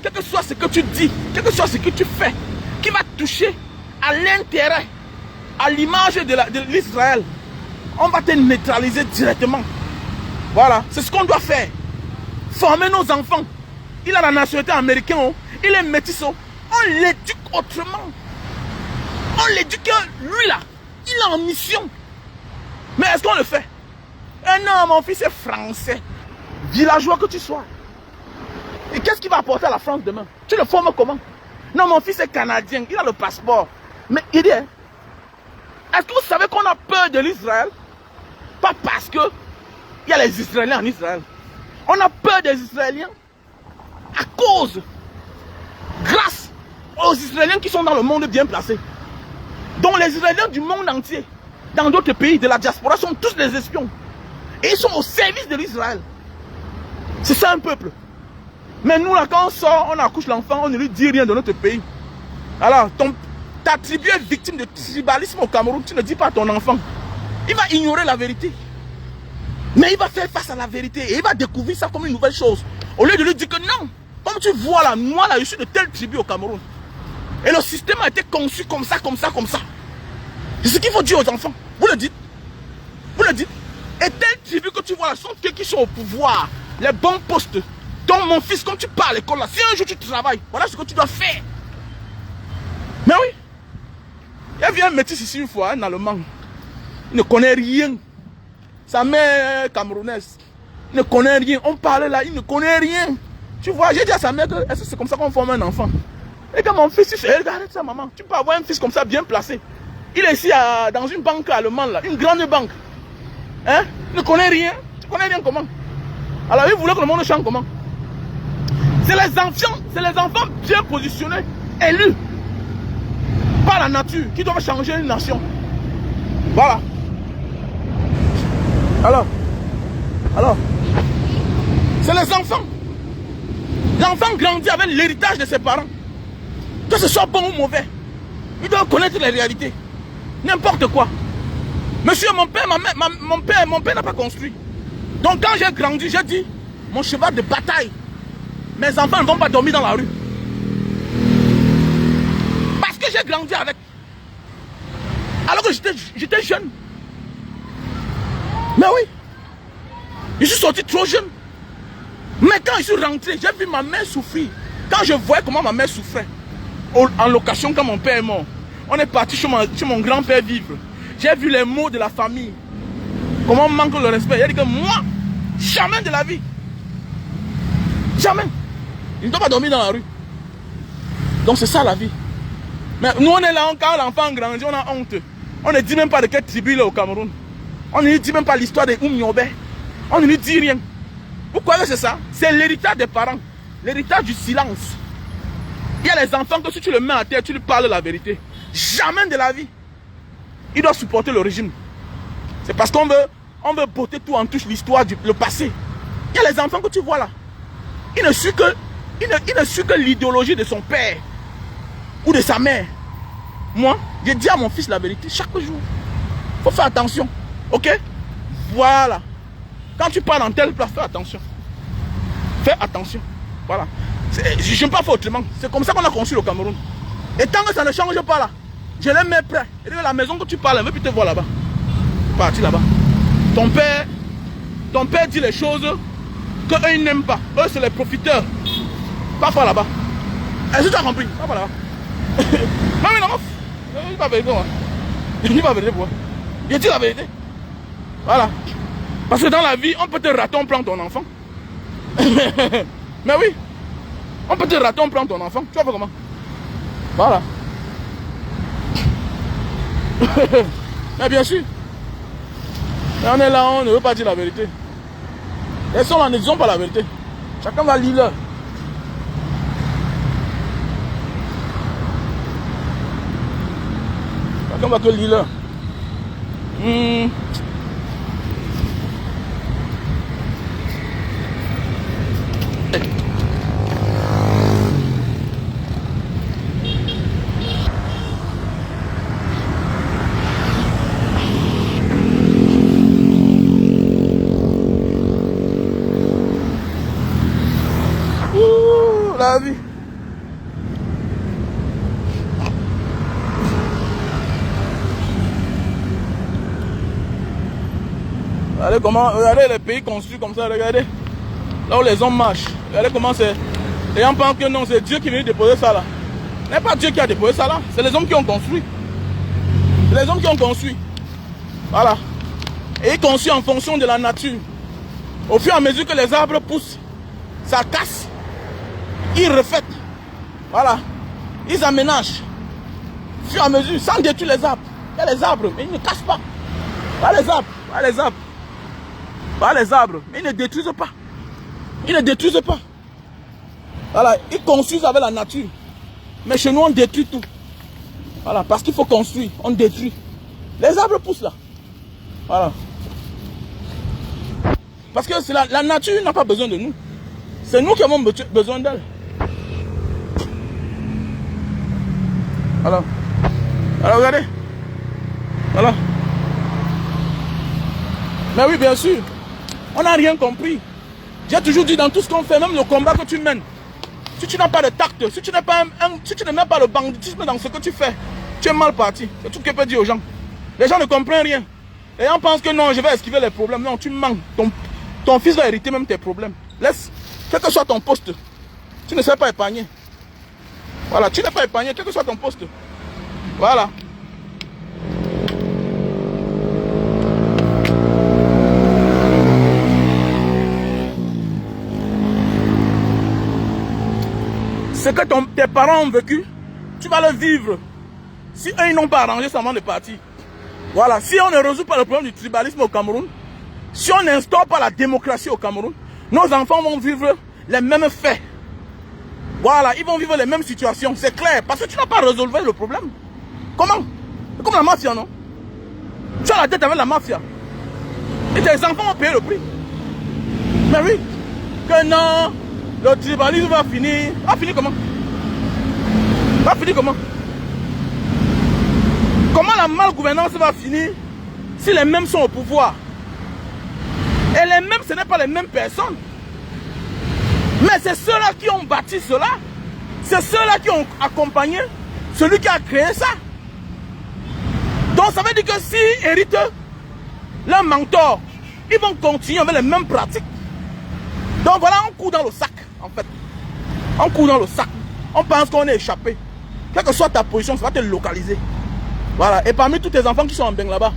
Quel que soit ce que tu dis, quel que soit ce que tu fais, qui va toucher à l'intérêt, à l'image de l'Israël. On va te neutraliser directement. Voilà. C'est ce qu'on doit faire. Former nos enfants. Il a la nationalité américaine, oh. Il est métis. Oh. On l'éduque autrement. On l'éduque, lui là, il est en mission. Mais est-ce qu'on le fait? Eh non, mon fils est français. Villageois que tu sois. Et qu'est-ce qu'il va apporter à la France demain? Tu le formes comment? Non, mon fils est canadien, il a le passeport. Mais il dit, est-ce que vous savez qu'on a peur de l'Israël? Pas parce que il y a les Israéliens en Israël. On a peur des Israéliens à cause, grâce aux Israéliens qui sont dans le monde bien placés. Donc les Israéliens du monde entier, dans d'autres pays de la diaspora, sont tous des espions. Et ils sont au service de l'Israël. C'est ça un peuple. Mais nous là, quand on sort, on accouche l'enfant, on ne lui dit rien de notre pays. Alors, ta tribu est victime de tribalisme au Cameroun, tu ne dis pas à ton enfant. Il va ignorer la vérité. Mais il va faire face à la vérité et il va découvrir ça comme une nouvelle chose. Au lieu de lui dire que non, comme tu vois là, moi là, je suis de telle tribu au Cameroun. Et le système a été conçu comme ça, comme ça, comme ça. C'est ce qu'il faut dire aux enfants. Vous le dites. Vous le dites. Et telle tribu que tu vois là, sont ceux qui sont au pouvoir, les bons postes. Donc mon fils, comme tu pars à l'école là, si un jour tu travailles, voilà ce que tu dois faire. Mais oui. Il y avait un métis ici une fois, un Allemand. Il ne connaît rien. Sa mère est camerounaise. Il ne connaît rien. On parlait là, il ne connaît rien. Tu vois, j'ai dit à sa mère que est-ce que c'est comme ça qu'on forme un enfant? Et quand mon fils, il fait, regarde ça maman, tu peux avoir un fils comme ça bien placé. Il est ici dans une banque allemande là, une grande banque. Hein? Il ne connaît rien. Tu connais rien comment? Alors il voulait que le monde change comment? C'est les enfants bien positionnés, élus par la nature qui doivent changer une nation. Voilà. Alors, c'est les enfants. L'enfant grandit avec l'héritage de ses parents. Que ce soit bon ou mauvais, il doit connaître les réalités. N'importe quoi. Monsieur, mon père n'a pas construit. Donc quand j'ai grandi, j'ai dit, mon cheval de bataille, mes enfants ne vont pas dormir dans la rue. Parce que j'ai grandi avec. Alors que j'étais jeune. Mais oui. Je suis sorti trop jeune. Mais quand je suis rentré, j'ai vu ma mère souffrir. Quand je voyais comment ma mère souffrait, en location quand mon père est mort, on est parti chez mon grand-père vivre. J'ai vu les mots de la famille. Comment on manque le respect. Il a dit que moi, jamais de la vie. Jamais. Il ne doit pas dormir dans la rue. Donc c'est ça la vie. Mais nous on est là, quand l'enfant grandit, on a honte. On ne dit même pas de quelle tribu il est au Cameroun. On ne lui dit même pas l'histoire des Oumniobé. On ne lui dit rien. Vous croyez que c'est ça? C'est l'héritage des parents. L'héritage du silence. Il y a les enfants que si tu le mets à terre, tu lui parles la vérité. Jamais de la vie. Il doit supporter le régime. C'est parce qu'on veut botter tout en touche l'histoire, le passé. Il y a les enfants que tu vois là. Il ne suit que l'idéologie de son père ou de sa mère. Moi, j'ai dit à mon fils la vérité chaque jour. Il faut faire attention. Ok? Voilà. Quand tu parles en telle place, fais attention. Fais attention. Voilà. Je ne peux pas faire autrement. C'est comme ça qu'on a conçu le Cameroun. Et tant que ça ne change pas là, je les mets prêts. Et la maison que tu parles, elle ne veut plus te voir là-bas. Parti là-bas. Ton père dit les choses qu'eux ils n'aiment pas. Eux c'est les profiteurs. Pas par là-bas. Est-ce que tu as compris? Pas par là-bas. Non mais non. Il dit pas la vérité moi. Il dit pas la vérité pour moi. Il dit la vérité. Voilà. Parce que dans la vie, on peut te rater, on prend ton enfant. Mais oui. On peut te rater, on prend ton enfant. Tu vas faire comment? Voilà. Mais bien sûr. Mais on est là, on ne veut pas dire la vérité. Les gens là ne disons pas la vérité. Chacun va lire leur. Chacun va que lire leur. La vie. Regardez comment, regardez les pays construits comme ça, regardez. Là où les hommes marchent. Regardez comment c'est. Et on pense que non, c'est Dieu qui est venu déposer ça là. Ce n'est pas Dieu qui a déposé ça là. C'est les hommes qui ont construit. C'est les hommes qui ont construit. Voilà. Et ils construisent en fonction de la nature. Au fur et à mesure que les arbres poussent, ça casse. Ils refaitent. Voilà. Ils aménagent. Au fur et à mesure, sans détruire les arbres. Il y a les arbres, mais ils ne cassent pas. Pas les arbres. Pas les arbres. Pas les arbres. Mais ils ne détruisent pas. Ils ne détruisent pas. Voilà. Ils construisent avec la nature. Mais chez nous, on détruit tout. Voilà. Parce qu'il faut construire. On détruit. Les arbres poussent là. Voilà. Parce que la nature n'a pas besoin de nous. C'est nous qui avons besoin d'elle. Voilà. Alors regardez. Voilà. Mais oui, bien sûr. On n'a rien compris. J'ai toujours dit dans tout ce qu'on fait, même le combat que tu mènes. Si tu n'as pas de tact, si tu n'es pas si tu ne mets pas le banditisme dans ce que tu fais, tu es mal parti. C'est tout ce que je peux dire aux gens. Les gens ne comprennent rien. Et on pense que non, je vais esquiver les problèmes. Non, tu manques. Ton fils va hériter même tes problèmes. Laisse, quel que soit ton poste, tu ne sais pas épargner. Voilà, tu n'es pas épargné, quel que soit ton poste. Voilà. Ce que tes parents ont vécu, tu vas le vivre. Si eux, ils n'ont pas arrangé ça avant de partir. Voilà, si on ne résout pas le problème du tribalisme au Cameroun, si on n'instaure pas la démocratie au Cameroun, nos enfants vont vivre les mêmes faits. Voilà, ils vont vivre les mêmes situations, c'est clair. Parce que tu n'as pas résolu le problème. Comment? C'est comme la mafia, non? Tu as la tête avec la mafia. Et tes enfants vont payer le prix. Mais oui, que non, le tribalisme va finir. Va finir comment? Va finir comment? Comment la malgouvernance va finir si les mêmes sont au pouvoir? Et les mêmes, ce n'est pas les mêmes personnes. Mais c'est ceux-là qui ont bâti cela. C'est ceux-là qui ont accompagné celui qui a créé ça. Donc ça veut dire que s'ils héritent leur mentor, ils vont continuer avec les mêmes pratiques. Donc voilà, on court dans le sac, en fait. On court dans le sac. On pense qu'on est échappé. Quelle que soit ta position, ça va te localiser. Voilà. Et parmi tous tes enfants qui sont en bain là-bas,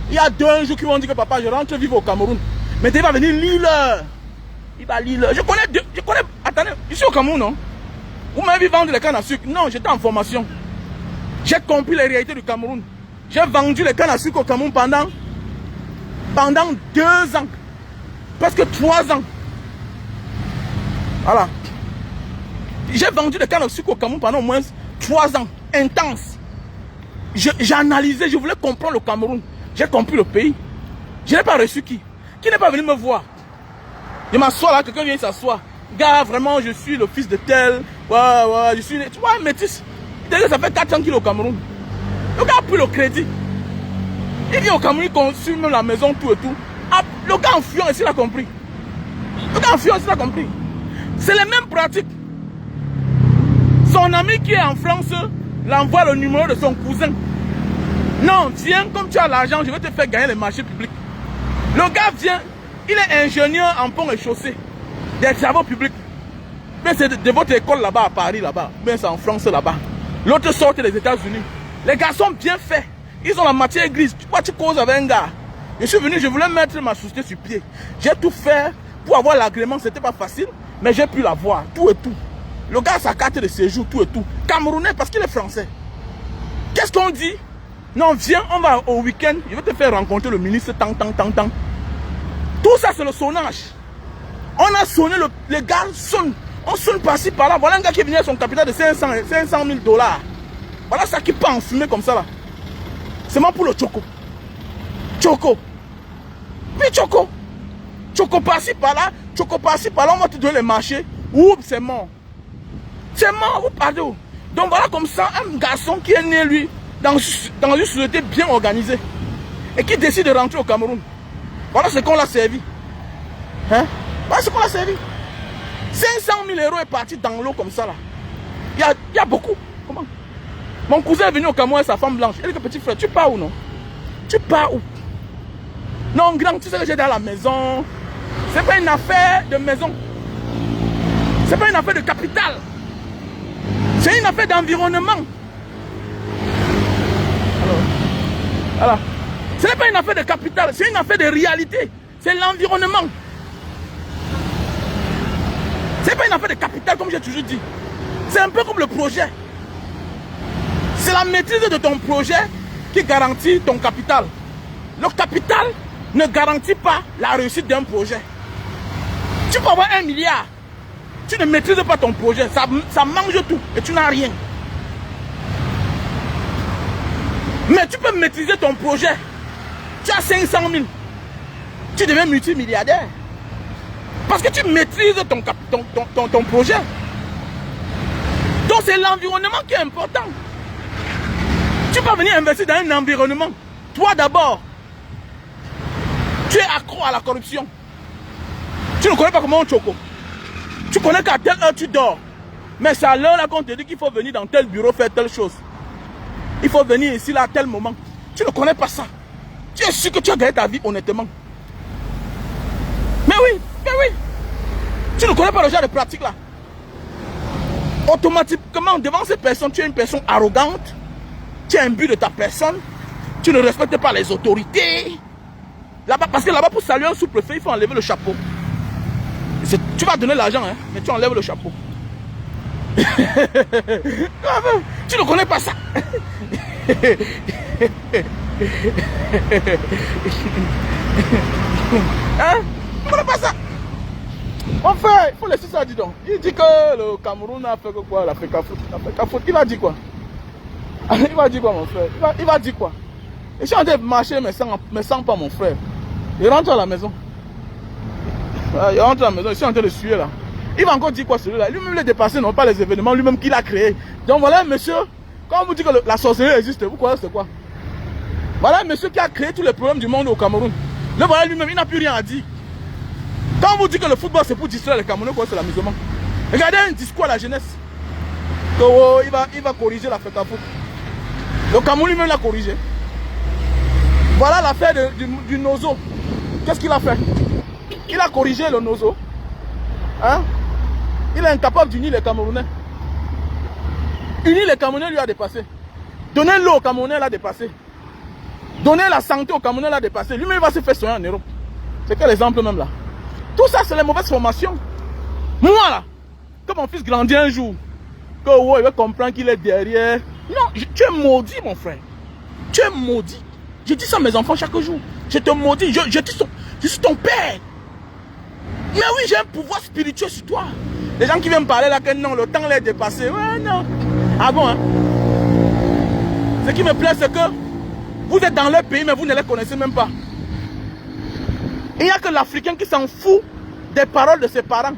il y a 2 jours qui vont dire que papa, je rentre vivre au Cameroun. Mais il va venir lire. Il va lire. Je connais, attendez, je suis au Cameroun, non? Vous m'avez vu vendre les cannes à sucre? Non, j'étais en formation. J'ai compris les réalités du Cameroun. J'ai vendu les cannes à sucre au Cameroun pendant 2 ans. Presque 3 ans. Voilà. J'ai vendu les cannes à sucre au Cameroun pendant au moins 3 ans. Intense. J'ai analysé, je voulais comprendre le Cameroun. J'ai compris le pays. Je n'ai pas reçu qui? Qui n'est pas venu me voir? Je m'assois là, quelqu'un vient s'asseoir. Gars, vraiment, je suis le fils de tel. Ouais, je suis... Tu vois, métis. Ça fait 4 ans qu'il est au Cameroun. Le gars a pris le crédit. Il vient au Cameroun, il construit même la maison, tout et tout. Ah, le gars en fuyant, il a compris. Le gars en fuyant, il a compris. C'est les mêmes pratiques. Son ami qui est en France l'envoie le numéro de son cousin. Non, viens, comme tu as l'argent, je vais te faire gagner les marchés publics. Le gars vient, il est ingénieur en pont et chaussée, des travaux publics. Mais c'est de votre école là-bas, à Paris là-bas. Mais c'est en France là-bas. L'autre sort des États-Unis. Les gars sont bien faits. Ils ont la matière grise. Tu vois, tu causes avec un gars. Je suis venu, je voulais mettre ma société sur pied. J'ai tout fait pour avoir l'agrément. C'était pas facile, mais j'ai pu l'avoir. Tout et tout. Le gars a sa carte de séjour, tout et tout. Camerounais parce qu'il est français. Qu'est-ce qu'on dit? Non, viens, on va au week-end. Je vais te faire rencontrer le ministre. Tant. Tout ça, c'est le sonnage. On a sonné, les gars sonnent. On sonne par-ci, par-là. Voilà un gars qui est venu avec son capital de 500 000 $. Voilà ça qui part en fumée comme ça là. C'est moi pour le Choco. Choco. Mais Choco. Choco par-ci, par-là. Choco par-ci, par-là. On va te donner les marchés. Oups, c'est mort. C'est mort, vous parlez. Donc voilà comme ça, un garçon qui est né, lui, dans une société bien organisée. Et qui décide de rentrer au Cameroun. Voilà ce qu'on l'a servi. Hein? Voilà ce qu'on l'a servi. 500 000 € est parti dans l'eau comme ça là. Il y a beaucoup. Comment? Mon cousin est venu au Cameroun avec sa femme blanche. Il dit que petit frère, tu pars où non? Tu pars où? Non, grand, tu sais que j'ai dans la maison. C'est pas une affaire de maison. Ce n'est pas une affaire de capital. C'est une affaire d'environnement. Alors, voilà. Ce n'est pas une affaire de capital, c'est une affaire de réalité. C'est l'environnement. Ce n'est pas une affaire de capital, comme j'ai toujours dit. C'est un peu comme le projet. C'est la maîtrise de ton projet qui garantit ton capital. Le capital ne garantit pas la réussite d'un projet. Tu peux avoir 1 milliard. Tu ne maîtrises pas ton projet. Ça mange tout et tu n'as rien. Mais tu peux maîtriser ton projet. Tu as 500 000. Tu deviens multimilliardaire. Parce que tu maîtrises ton projet. Donc c'est l'environnement qui est important. Tu peux venir investir dans un environnement. Toi d'abord, tu es accro à la corruption. Tu ne connais pas comment on choco. Tu connais qu'à telle heure tu dors. Mais c'est à l'heure là qu'on te dit qu'il faut venir dans tel bureau faire telle chose. Il faut venir ici là à tel moment. Tu ne connais pas ça. Tu es sûr que tu as gagné ta vie honnêtement. Mais oui, mais oui. Tu ne connais pas le genre de pratique là. Automatiquement, devant ces personnes, tu es une personne arrogante. Tu as un but de ta personne. Tu ne respectes pas les autorités. Là-bas, parce que là-bas, pour saluer un sous-préfet, il faut enlever le chapeau. Tu vas donner l'argent, hein, mais tu enlèves le chapeau. Tu ne connais pas ça. Hein? Tu ne connais pas ça. Enfin, il faut laisser ça, dis donc. Il dit que le Cameroun a fait quoi, l'Afrique foot. Il va dire quoi? Il va dire quoi, mon frère? Il va dire quoi? Et je suis en train de marcher, mais sans pas, mon frère. Il rentre à la maison. Il rentre à la maison, je suis en train de suer là. Il va encore dire quoi celui-là? Lui-même l'a dépassé, non pas les événements, lui-même qu'il a créé. Donc voilà un monsieur, quand on vous dit que la sorcellerie existe, vous croyez c'est quoi? Voilà un monsieur qui a créé tous les problèmes du monde au Cameroun. Le voilà lui-même, il n'a plus rien à dire. Quand on vous dit que le football c'est pour distraire les Camerounais, c'est l'amusement. Regardez un discours à la jeunesse. Que, oh, il va corriger la fête à foot. Le Cameroun lui-même l'a corrigé. Voilà l'affaire du Nozo. Qu'est-ce qu'il a fait? Il a corrigé le Nozo. Hein? Il est incapable d'unir les Camerounais. Unir les Camerounais lui a dépassé. Donner l'eau aux Camerounais l'a dépassé. Donner la santé aux Camerounais l'a dépassé. Lui-même va se faire soigner en Europe. C'est quel exemple même là? Tout ça c'est les mauvaises formations. Moi là, que mon fils grandit un jour, que oh, il va comprendre qu'il est derrière. Non, tu es maudit mon frère. Tu es maudit. Je dis ça à mes enfants chaque jour. Je te maudis, je suis ton père. Mais oui, j'ai un pouvoir spirituel sur toi. Les gens qui viennent me parler là que non, le temps l'est dépassé. Ouais, non. Ah bon, hein? Ce qui me plaît, c'est que vous êtes dans leur pays, mais vous ne les connaissez même pas. Il n'y a que l'Africain qui s'en fout des paroles de ses parents.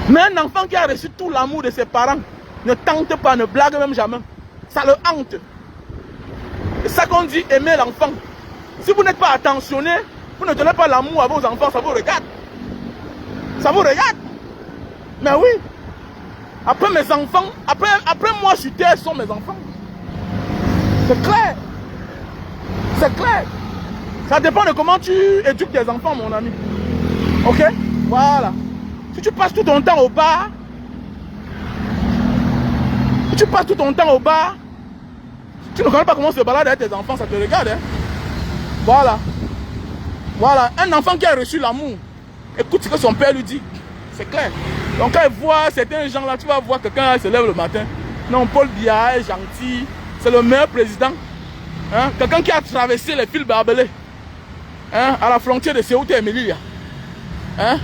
Mais un enfant qui a reçu tout l'amour de ses parents ne tente pas, ne blague même jamais. Ça le hante. C'est ça qu'on dit aimer l'enfant. Si vous n'êtes pas attentionné, vous ne donnez pas l'amour à vos enfants, ça vous regarde. Ça vous regarde. Mais oui. Après mes enfants, après moi sur terre, ce sont mes enfants. C'est clair. C'est clair. Ça dépend de comment tu éduques tes enfants, mon ami. Ok? Voilà. Si tu passes tout ton temps au bar, tu ne connais pas comment se balader avec tes enfants, ça te regarde. Hein? Voilà. Voilà. Un enfant qui a reçu l'amour, écoute ce que son père lui dit. C'est clair. Donc quand il voit certains gens là, tu vas voir quelqu'un se lève le matin. Non, Paul Biya est gentil. C'est le meilleur président. Hein? Quelqu'un qui a traversé les fils barbelés. Hein? À la frontière de Ceuta et Melilla. Hein?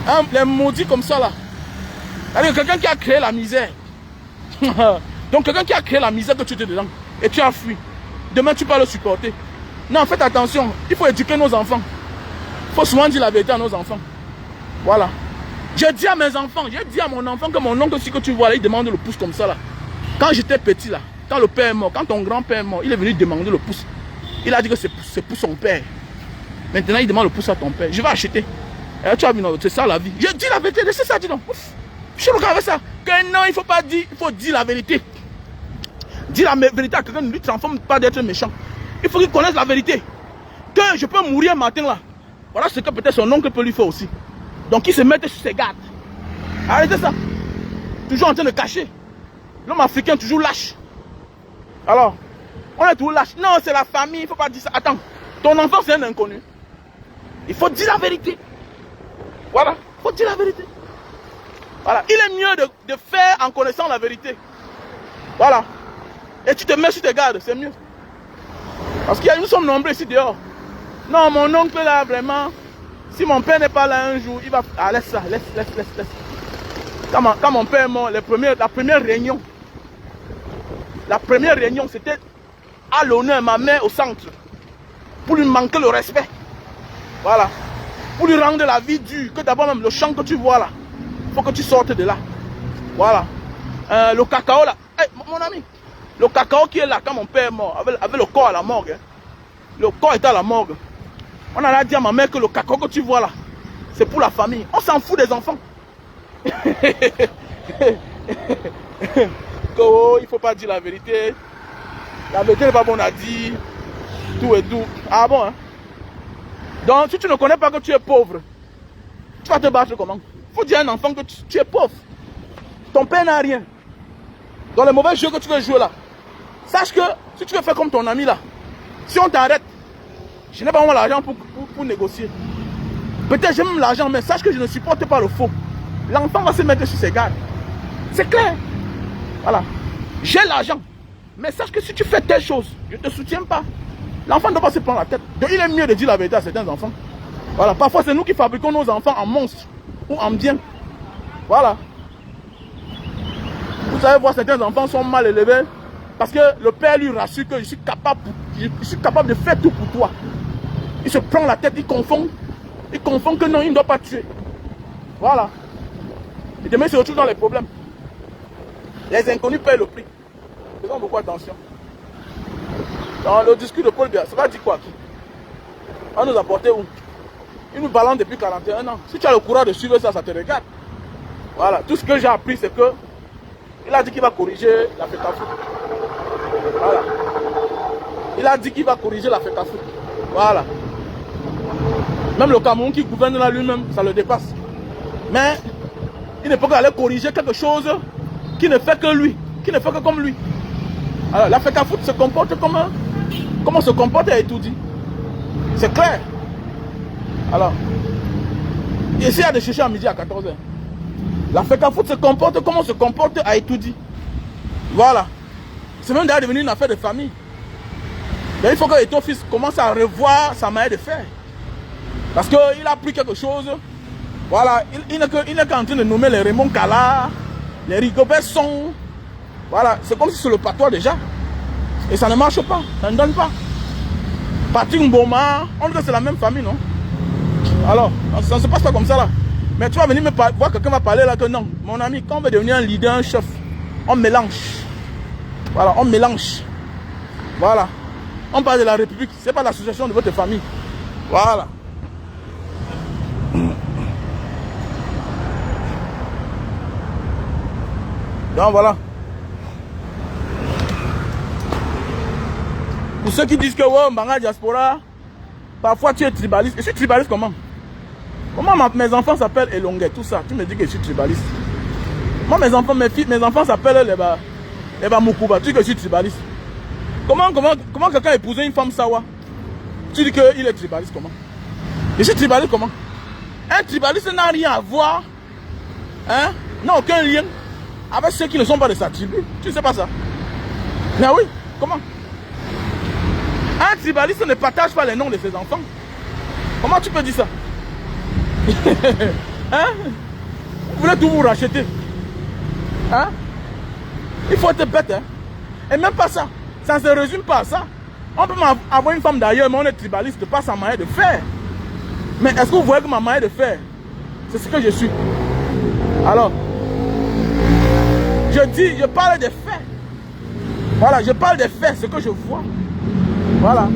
Hein? Les maudits comme ça là. Quelqu'un qui a créé la misère. Donc quelqu'un qui a créé la misère que tu étais dedans. Et tu as fui. Demain tu peux le supporter. Non, faites attention. Il faut éduquer nos enfants. Il faut souvent dire la vérité à nos enfants. Voilà. J'ai dit à mes enfants, j'ai dit à mon enfant que mon oncle aussi que tu vois là, il demande le pouce comme ça là. Quand j'étais petit là, quand le père est mort, quand ton grand-père est mort, il est venu demander le pouce. Il a dit que c'est pour son père. Maintenant il demande le pouce à ton père. Je vais acheter. Et là, tu as vu, c'est ça la vie. J'ai dit la vérité, c'est ça, dis donc. Je suis le gars avec ça. Que non, il faut pas dire, il faut dire la vérité. Dire la vérité à quelqu'un ne lui transforme pas d'être méchant. Il faut qu'il connaisse la vérité. Que je peux mourir un matin là. Voilà ce que peut-être son oncle peut lui faire aussi. Donc il se met sur ses gardes. Arrêtez ça. Toujours en train de cacher. L'homme africain toujours lâche. Alors, on est toujours lâche. Non, c'est la famille, il ne faut pas dire ça. Attends, ton enfant c'est un inconnu. Il faut dire la vérité. Voilà, il faut dire la vérité. Voilà, il est mieux de faire en connaissant la vérité. Voilà. Et tu te mets sur tes gardes, c'est mieux. Parce que nous sommes nombreux ici dehors. Non, mon oncle là, vraiment, si mon père n'est pas là un jour, il va... Ah, laisse ça, laisse. Quand mon père est mort, la première réunion, c'était à l'honneur, ma mère au centre, pour lui manquer le respect. Voilà. Pour lui rendre la vie dure, que d'abord même le champ que tu vois là, il faut que tu sortes de là. Voilà. Le cacao là, hey, mon ami, le cacao qui est là quand mon père est mort, avec le corps à la morgue, hein. Le corps était à la morgue. On a dit à ma mère que le cacao que tu vois là, c'est pour la famille. On s'en fout des enfants. Oh, il ne faut pas dire la vérité. La vérité n'est pas bonne à dire. Tout et tout. Ah bon, hein? Donc, si tu ne connais pas que tu es pauvre, tu vas te battre comment? Il faut dire à un enfant que tu es pauvre. Ton père n'a rien. Dans les mauvais jeux que tu veux jouer là, sache que si tu veux faire comme ton ami là, si on t'arrête, je n'ai pas vraiment l'argent pour négocier. Peut-être j'ai même l'argent, mais sache que je ne supporte pas le faux. L'enfant va se mettre sur ses gardes. C'est clair. Voilà. J'ai l'argent. Mais sache que si tu fais telle chose, je ne te soutiens pas. L'enfant ne doit pas se prendre la tête. Donc il est mieux de dire la vérité à certains enfants. Voilà. Parfois c'est nous qui fabriquons nos enfants en monstres ou en bien. Voilà. Vous savez voir, certains enfants sont mal élevés parce que le père lui rassure que je suis capable de faire tout pour toi. Il se prend la tête, il confond que non, il ne doit pas tuer. Voilà. Et demain, il se retrouve dans les problèmes. Les inconnus payent le prix. Faisons beaucoup attention. Dans le discours de Paul Biya, ça va dire quoi? On nous a porté où? Il nous balance depuis 41 ans. Si tu as le courage de suivre ça, ça te regarde. Voilà. Tout ce que j'ai appris, c'est que il a dit qu'il va corriger la FECAFOOT. Voilà. Il a dit qu'il va corriger la FECAFOOT. Voilà. Même le Cameroun qui gouverne là lui-même, ça le dépasse. Mais il ne peut qu'aller corriger quelque chose qui ne fait que lui, qui ne fait que comme lui. Alors la FECAFOOT se comporte comme on se comporte à Etoudi. C'est clair. Alors, essaye de chercher à midi à 14h. La FECAFOOT se comporte comme on se comporte à Etoudi. Voilà. C'est même d'ailleurs devenu une affaire de famille. Donc, il faut que Eto'o fils commence à revoir sa manière de faire. Parce qu'il a pris quelque chose. Voilà. Il n'est qu'en train de nommer les Raymond Kala, les Rigobert Song. Voilà. C'est comme si c'est le patois déjà. Et ça ne marche pas. Ça ne donne pas. Patrick Mboma, on dirait que c'est la même famille, non? Alors, ça ne se passe pas comme ça là. Mais tu vas venir me voir quelqu'un va parler là que non. Mon ami, quand on veut devenir un leader, un chef, on mélange. Voilà, on mélange. Voilà. On parle de la République, ce n'est pas l'association de votre famille. Voilà. Donc voilà. Pour ceux qui disent que ouais, Mbanga Diaspora, parfois tu es tribaliste. Je suis tribaliste comment? Comment mes enfants s'appellent Elongue, tout ça? Tu me dis que je suis tribaliste. Moi, mes enfants s'appellent les Mukuba. Tu dis que je suis tribaliste. Comment quelqu'un épousait une femme Sawa? Tu dis qu'il est tribaliste comment? Je suis tribaliste comment? Un tribaliste n'a rien à voir, hein? N'a aucun lien avec ceux qui ne sont pas de sa tribu. Tu ne sais pas ça? Mais oui, comment? Un tribaliste ne partage pas les noms de ses enfants. Comment tu peux dire ça? Hein? Vous voulez tout vous racheter? Hein? Il faut être bête, hein? Et même pas ça. Ça ne se résume pas à ça. On peut avoir une femme d'ailleurs, mais on est tribaliste, pas sa manière de faire. Mais est-ce que vous voyez que ma manière de faire, c'est ce que je suis? Alors, je parle des faits. Voilà, je parle des faits, ce que je vois. Voilà.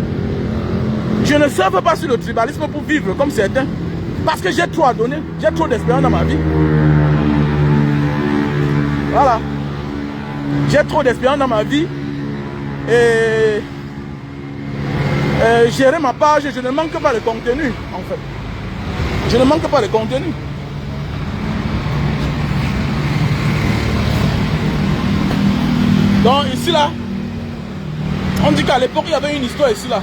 Je ne surfe pas sur le tribalisme pour vivre comme certains. Parce que j'ai trop à donner. J'ai trop d'espérance dans ma vie. Voilà. J'ai trop d'espérance dans ma vie. Et gérer ma page, je ne manque pas de contenu, en fait. Je ne manque pas de contenu. Donc ici là, on dit qu'à l'époque il y avait une histoire ici là.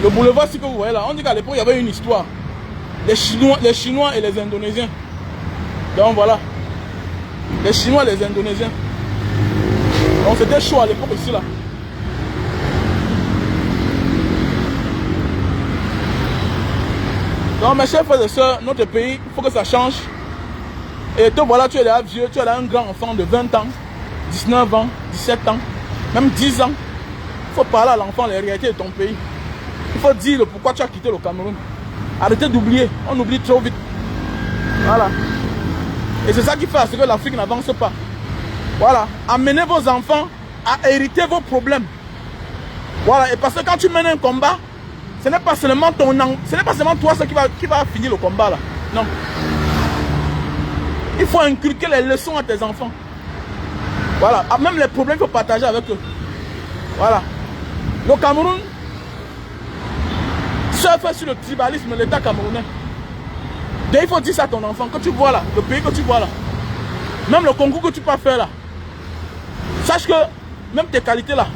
Le boulevard si que vous voyez là, on dit qu'à l'époque il y avait une histoire. Les Chinois et les Indonésiens. Donc voilà. Les Chinois et les Indonésiens. Donc c'était chaud à l'époque ici là. Donc mes chers frères et sœurs, notre pays, il faut que ça change. Et toi voilà, tu es là vieux, tu es là un grand enfant de 20 ans, 19 ans, 17 ans, même 10 ans. Il faut parler à l'enfant les réalités de ton pays. Il faut dire pourquoi tu as quitté le Cameroun. Arrêtez d'oublier, on oublie trop vite. Voilà. Et c'est ça qui fait à ce que l'Afrique n'avance pas. Voilà. Amenez vos enfants à hériter vos problèmes. Voilà. Et parce que quand tu mènes un combat, ce n'est pas seulement toi qui va finir le combat là. Non. Il faut inculquer les leçons à tes enfants. Voilà. Même les problèmes, il faut partager avec eux. Voilà. Le Cameroun surfe sur le tribalisme de l'État camerounais. Donc il faut dire ça à ton enfant, que tu vois là, le pays que tu vois là. Même le concours que tu peux faire là. Sache que même tes qualités là,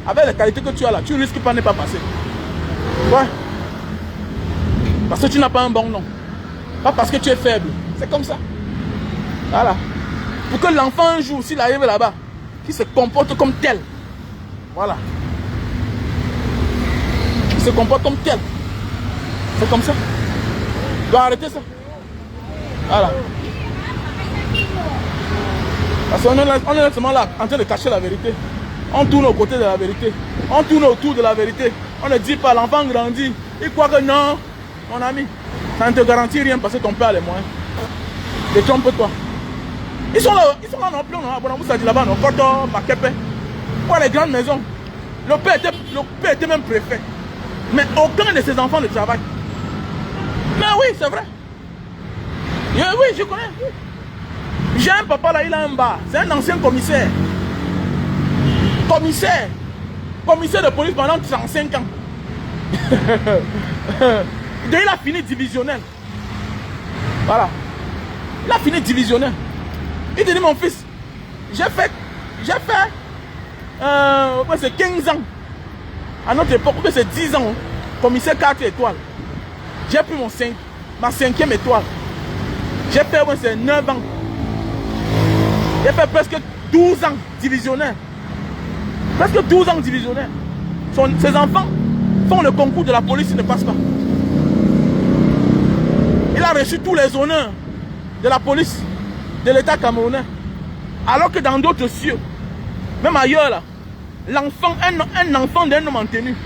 avec les qualités que tu as là, tu risques pas de ne pas passer. Ouais. Parce que tu n'as pas un bon nom. Pas parce que tu es faible. C'est comme ça. Voilà. Pour que l'enfant un jour, s'il arrive là-bas, qu'il se comporte comme tel. Voilà. Qu'il se comporte comme tel. C'est comme ça. Tu dois arrêter ça. Voilà. Parce qu'on est seulement là, en train de cacher la vérité. On tourne aux côtés de la vérité. On tourne autour de la vérité. On ne dit pas, l'enfant grandit. Il croit que non, mon ami, ça ne te garantit rien parce que ton père a les moyens. Détrompe-toi. Ils sont là non plus, vous savez là-bas, non, Koto, Bakepe. Pour les grandes maisons. Le père était même préfet. Mais aucun de ses enfants ne travaille. Mais oui, c'est vrai. Oui, je connais. J'ai un papa là, il a un bar. C'est un ancien commissaire. Commissaire de police pendant 35 ans. Donc il a fini divisionnel. Voilà. Il a fini divisionnel. Il te dit, mon fils, j'ai fait c'est 15 ans. À notre époque, c'est 10 ans. Commissaire 4 étoiles. J'ai pris ma 5e étoile. J'ai fait c'est 9 ans. J'ai fait presque 12 ans divisionnaire. Presque 12 ans divisionnaire. Ses enfants font le concours de la police, ils ne passent pas. Il a reçu tous les honneurs de la police, de l'État camerounais. Alors que dans d'autres cieux, même ailleurs là, l'enfant, un enfant d'un homme en tenue,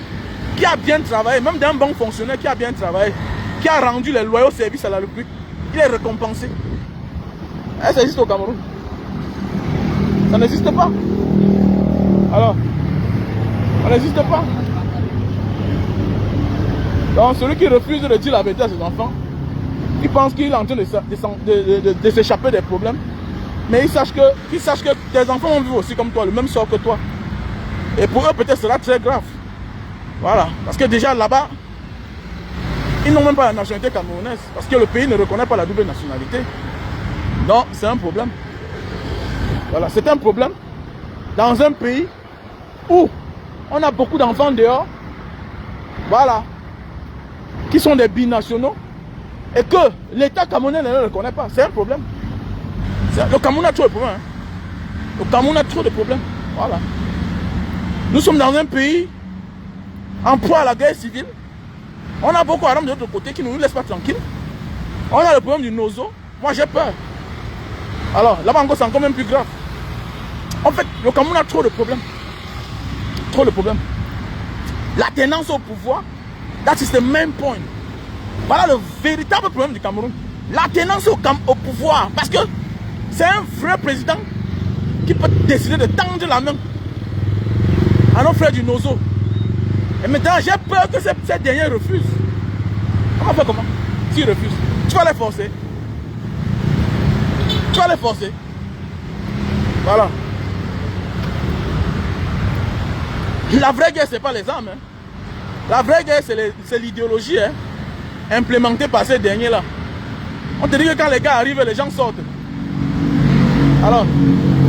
qui a bien travaillé, même d'un bon fonctionnaire qui a bien travaillé, qui a rendu les loyaux services à la République, il est récompensé. Ça existe au Cameroun. Ça n'existe pas. Alors, ça n'existe pas. Donc celui qui refuse de dire la vérité à ses enfants, il pense qu'il est en train de s'échapper des problèmes. Mais il sache que tes enfants vont vivre aussi comme toi, le même sort que toi. Et pour eux, peut-être sera très grave. Voilà. Parce que déjà là-bas, ils n'ont même pas la nationalité camerounaise. Parce que le pays ne reconnaît pas la double nationalité. Donc, c'est un problème. Voilà, c'est un problème. Dans un pays où on a beaucoup d'enfants dehors, voilà, qui sont des binationaux, et que l'État camerounais ne le reconnaît pas. C'est un problème. Le Cameroun a trop de problèmes. Hein. Le Cameroun a trop de problèmes. Voilà. Nous sommes dans un pays en proie à la guerre civile. On a Boko Haram de l'autre côté qui ne nous laisse pas tranquilles. On a le problème du Nozo. Moi j'ai peur. Alors là-bas encore c'est encore même plus grave. En fait, le Cameroun a trop de problèmes. Trop de problèmes. La tenance au pouvoir, that is the main point. Voilà le véritable problème du Cameroun. La tenance au pouvoir. Parce que c'est un vrai président qui peut décider de tendre la main à nos frères du Nozo. Et maintenant, j'ai peur que ces derniers refusent. On va faire comment? S'ils refusent, tu vas les forcer. Tu vas les forcer. Voilà. La vraie guerre, ce n'est pas les armes. Hein. La vraie guerre, c'est l'idéologie implémentée par ces derniers-là. On te dit que quand les gars arrivent, les gens sortent. Alors,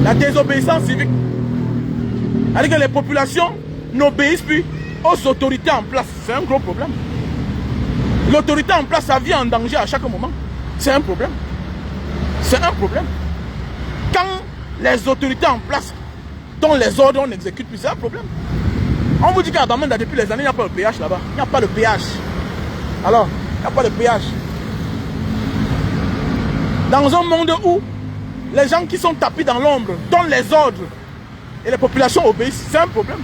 la désobéissance civique, C'est-à-dire que les populations n'obéissent plus aux autorités en place. C'est un gros problème. L'autorité en place, ça vient en danger à chaque moment. C'est un problème. C'est un problème. Quand les autorités en place dont les ordres on n'exécute plus, c'est un problème. On vous dit qu'à Bamenda, depuis les années, il n'y a pas de péage là-bas. Il n'y a pas de péage. Alors, il n'y a pas de péage. Dans un monde où les gens qui sont tapis dans l'ombre donnent les ordres et les populations obéissent, c'est un problème.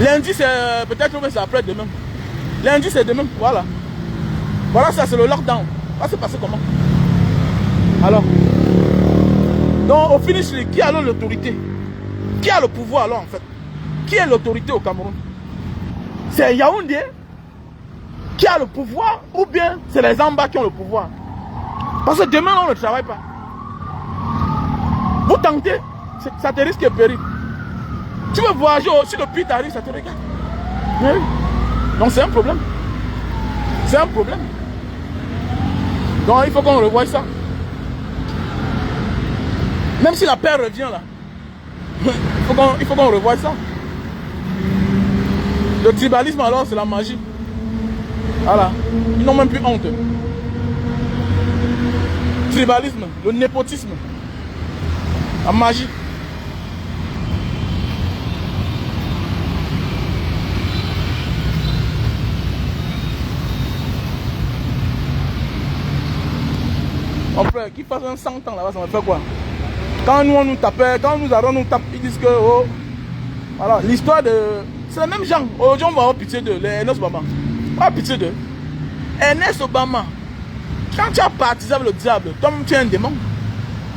Lundi, c'est peut-être que c'est après-demain. Lundi, c'est demain. Voilà. Voilà, ça, c'est le lockdown. Ça va se passer comment? Alors, donc, au finish, qui a l'autorité? Qui a le pouvoir alors en fait? Qui est l'autorité au Cameroun? C'est Yaoundé qui a le pouvoir ou bien c'est les en bas qui ont le pouvoir? Parce que demain, on ne travaille pas. Vous tentez, ça te risque de périr. Tu veux voyager, si le pire t'arrive, ça te regarde. Oui. Donc c'est un problème. C'est un problème. Donc il faut qu'on revoie ça. Même si la paix revient là, il faut qu'on revoie ça. Le tribalisme alors, c'est la magie. Voilà. Ils n'ont même plus honte. Tribalisme, le népotisme, la magie. Mon frère, qu'il fasse un 100 ans là-bas, ça me fait quoi? Quand nous on nous tapait, quand nous allons nous taper, ils disent que oh, voilà, l'histoire de. C'est les mêmes gens. Aujourd'hui, on va avoir pitié d'eux, les Ernest Obama. On va avoir pitié d'eux. Ernest Obama, quand tu as partisé avec le diable, toi tu es un démon.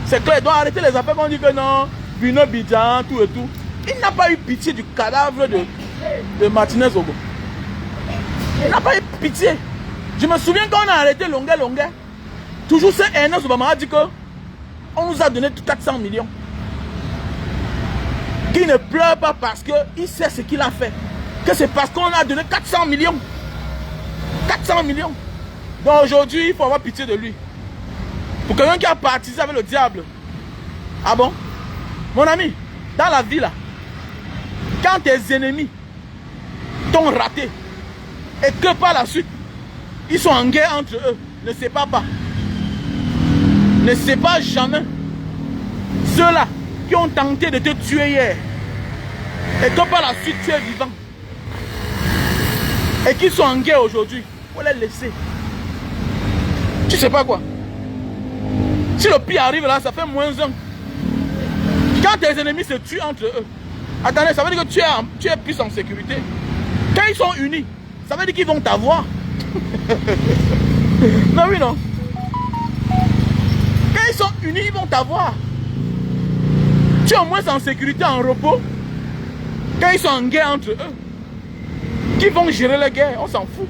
C'est clair, il doit arrêter les affaires qu'on dit que non, Bruno Bidjan, tout et tout. Il n'a pas eu pitié du cadavre de Martinez Ogo. Il n'a pas eu pitié. Je me souviens quand on a arrêté Longuet. Toujours c'est Ernest Obama a dit que on nous a donné 400 millions. Qu'il ne pleure pas parce qu'il sait ce qu'il a fait. Que c'est parce qu'on a donné 400 millions. 400 millions. Donc aujourd'hui, il faut avoir pitié de lui. Pour quelqu'un qui a partisé avec le diable. Ah bon? Mon ami, dans la vie là, quand tes ennemis t'ont raté et que par la suite, ils sont en guerre entre eux, ne sépare pas. Ne sépare jamais ceux-là qui ont tenté de te tuer hier et que par la suite tu es vivant et qui sont en guerre aujourd'hui. Il faut les laisser. Tu sais pas quoi? Si le pire arrive là, ça fait -1. Quand tes ennemis se tuent entre eux, attendez, ça veut dire que tu es plus en sécurité. Quand ils sont unis, ça veut dire qu'ils vont t'avoir. Non, oui, non. Quand ils sont unis, ils vont t'avoir. Tu es au moins en sécurité, en repos. Quand ils sont en guerre entre eux, qui vont gérer la guerre, on s'en fout.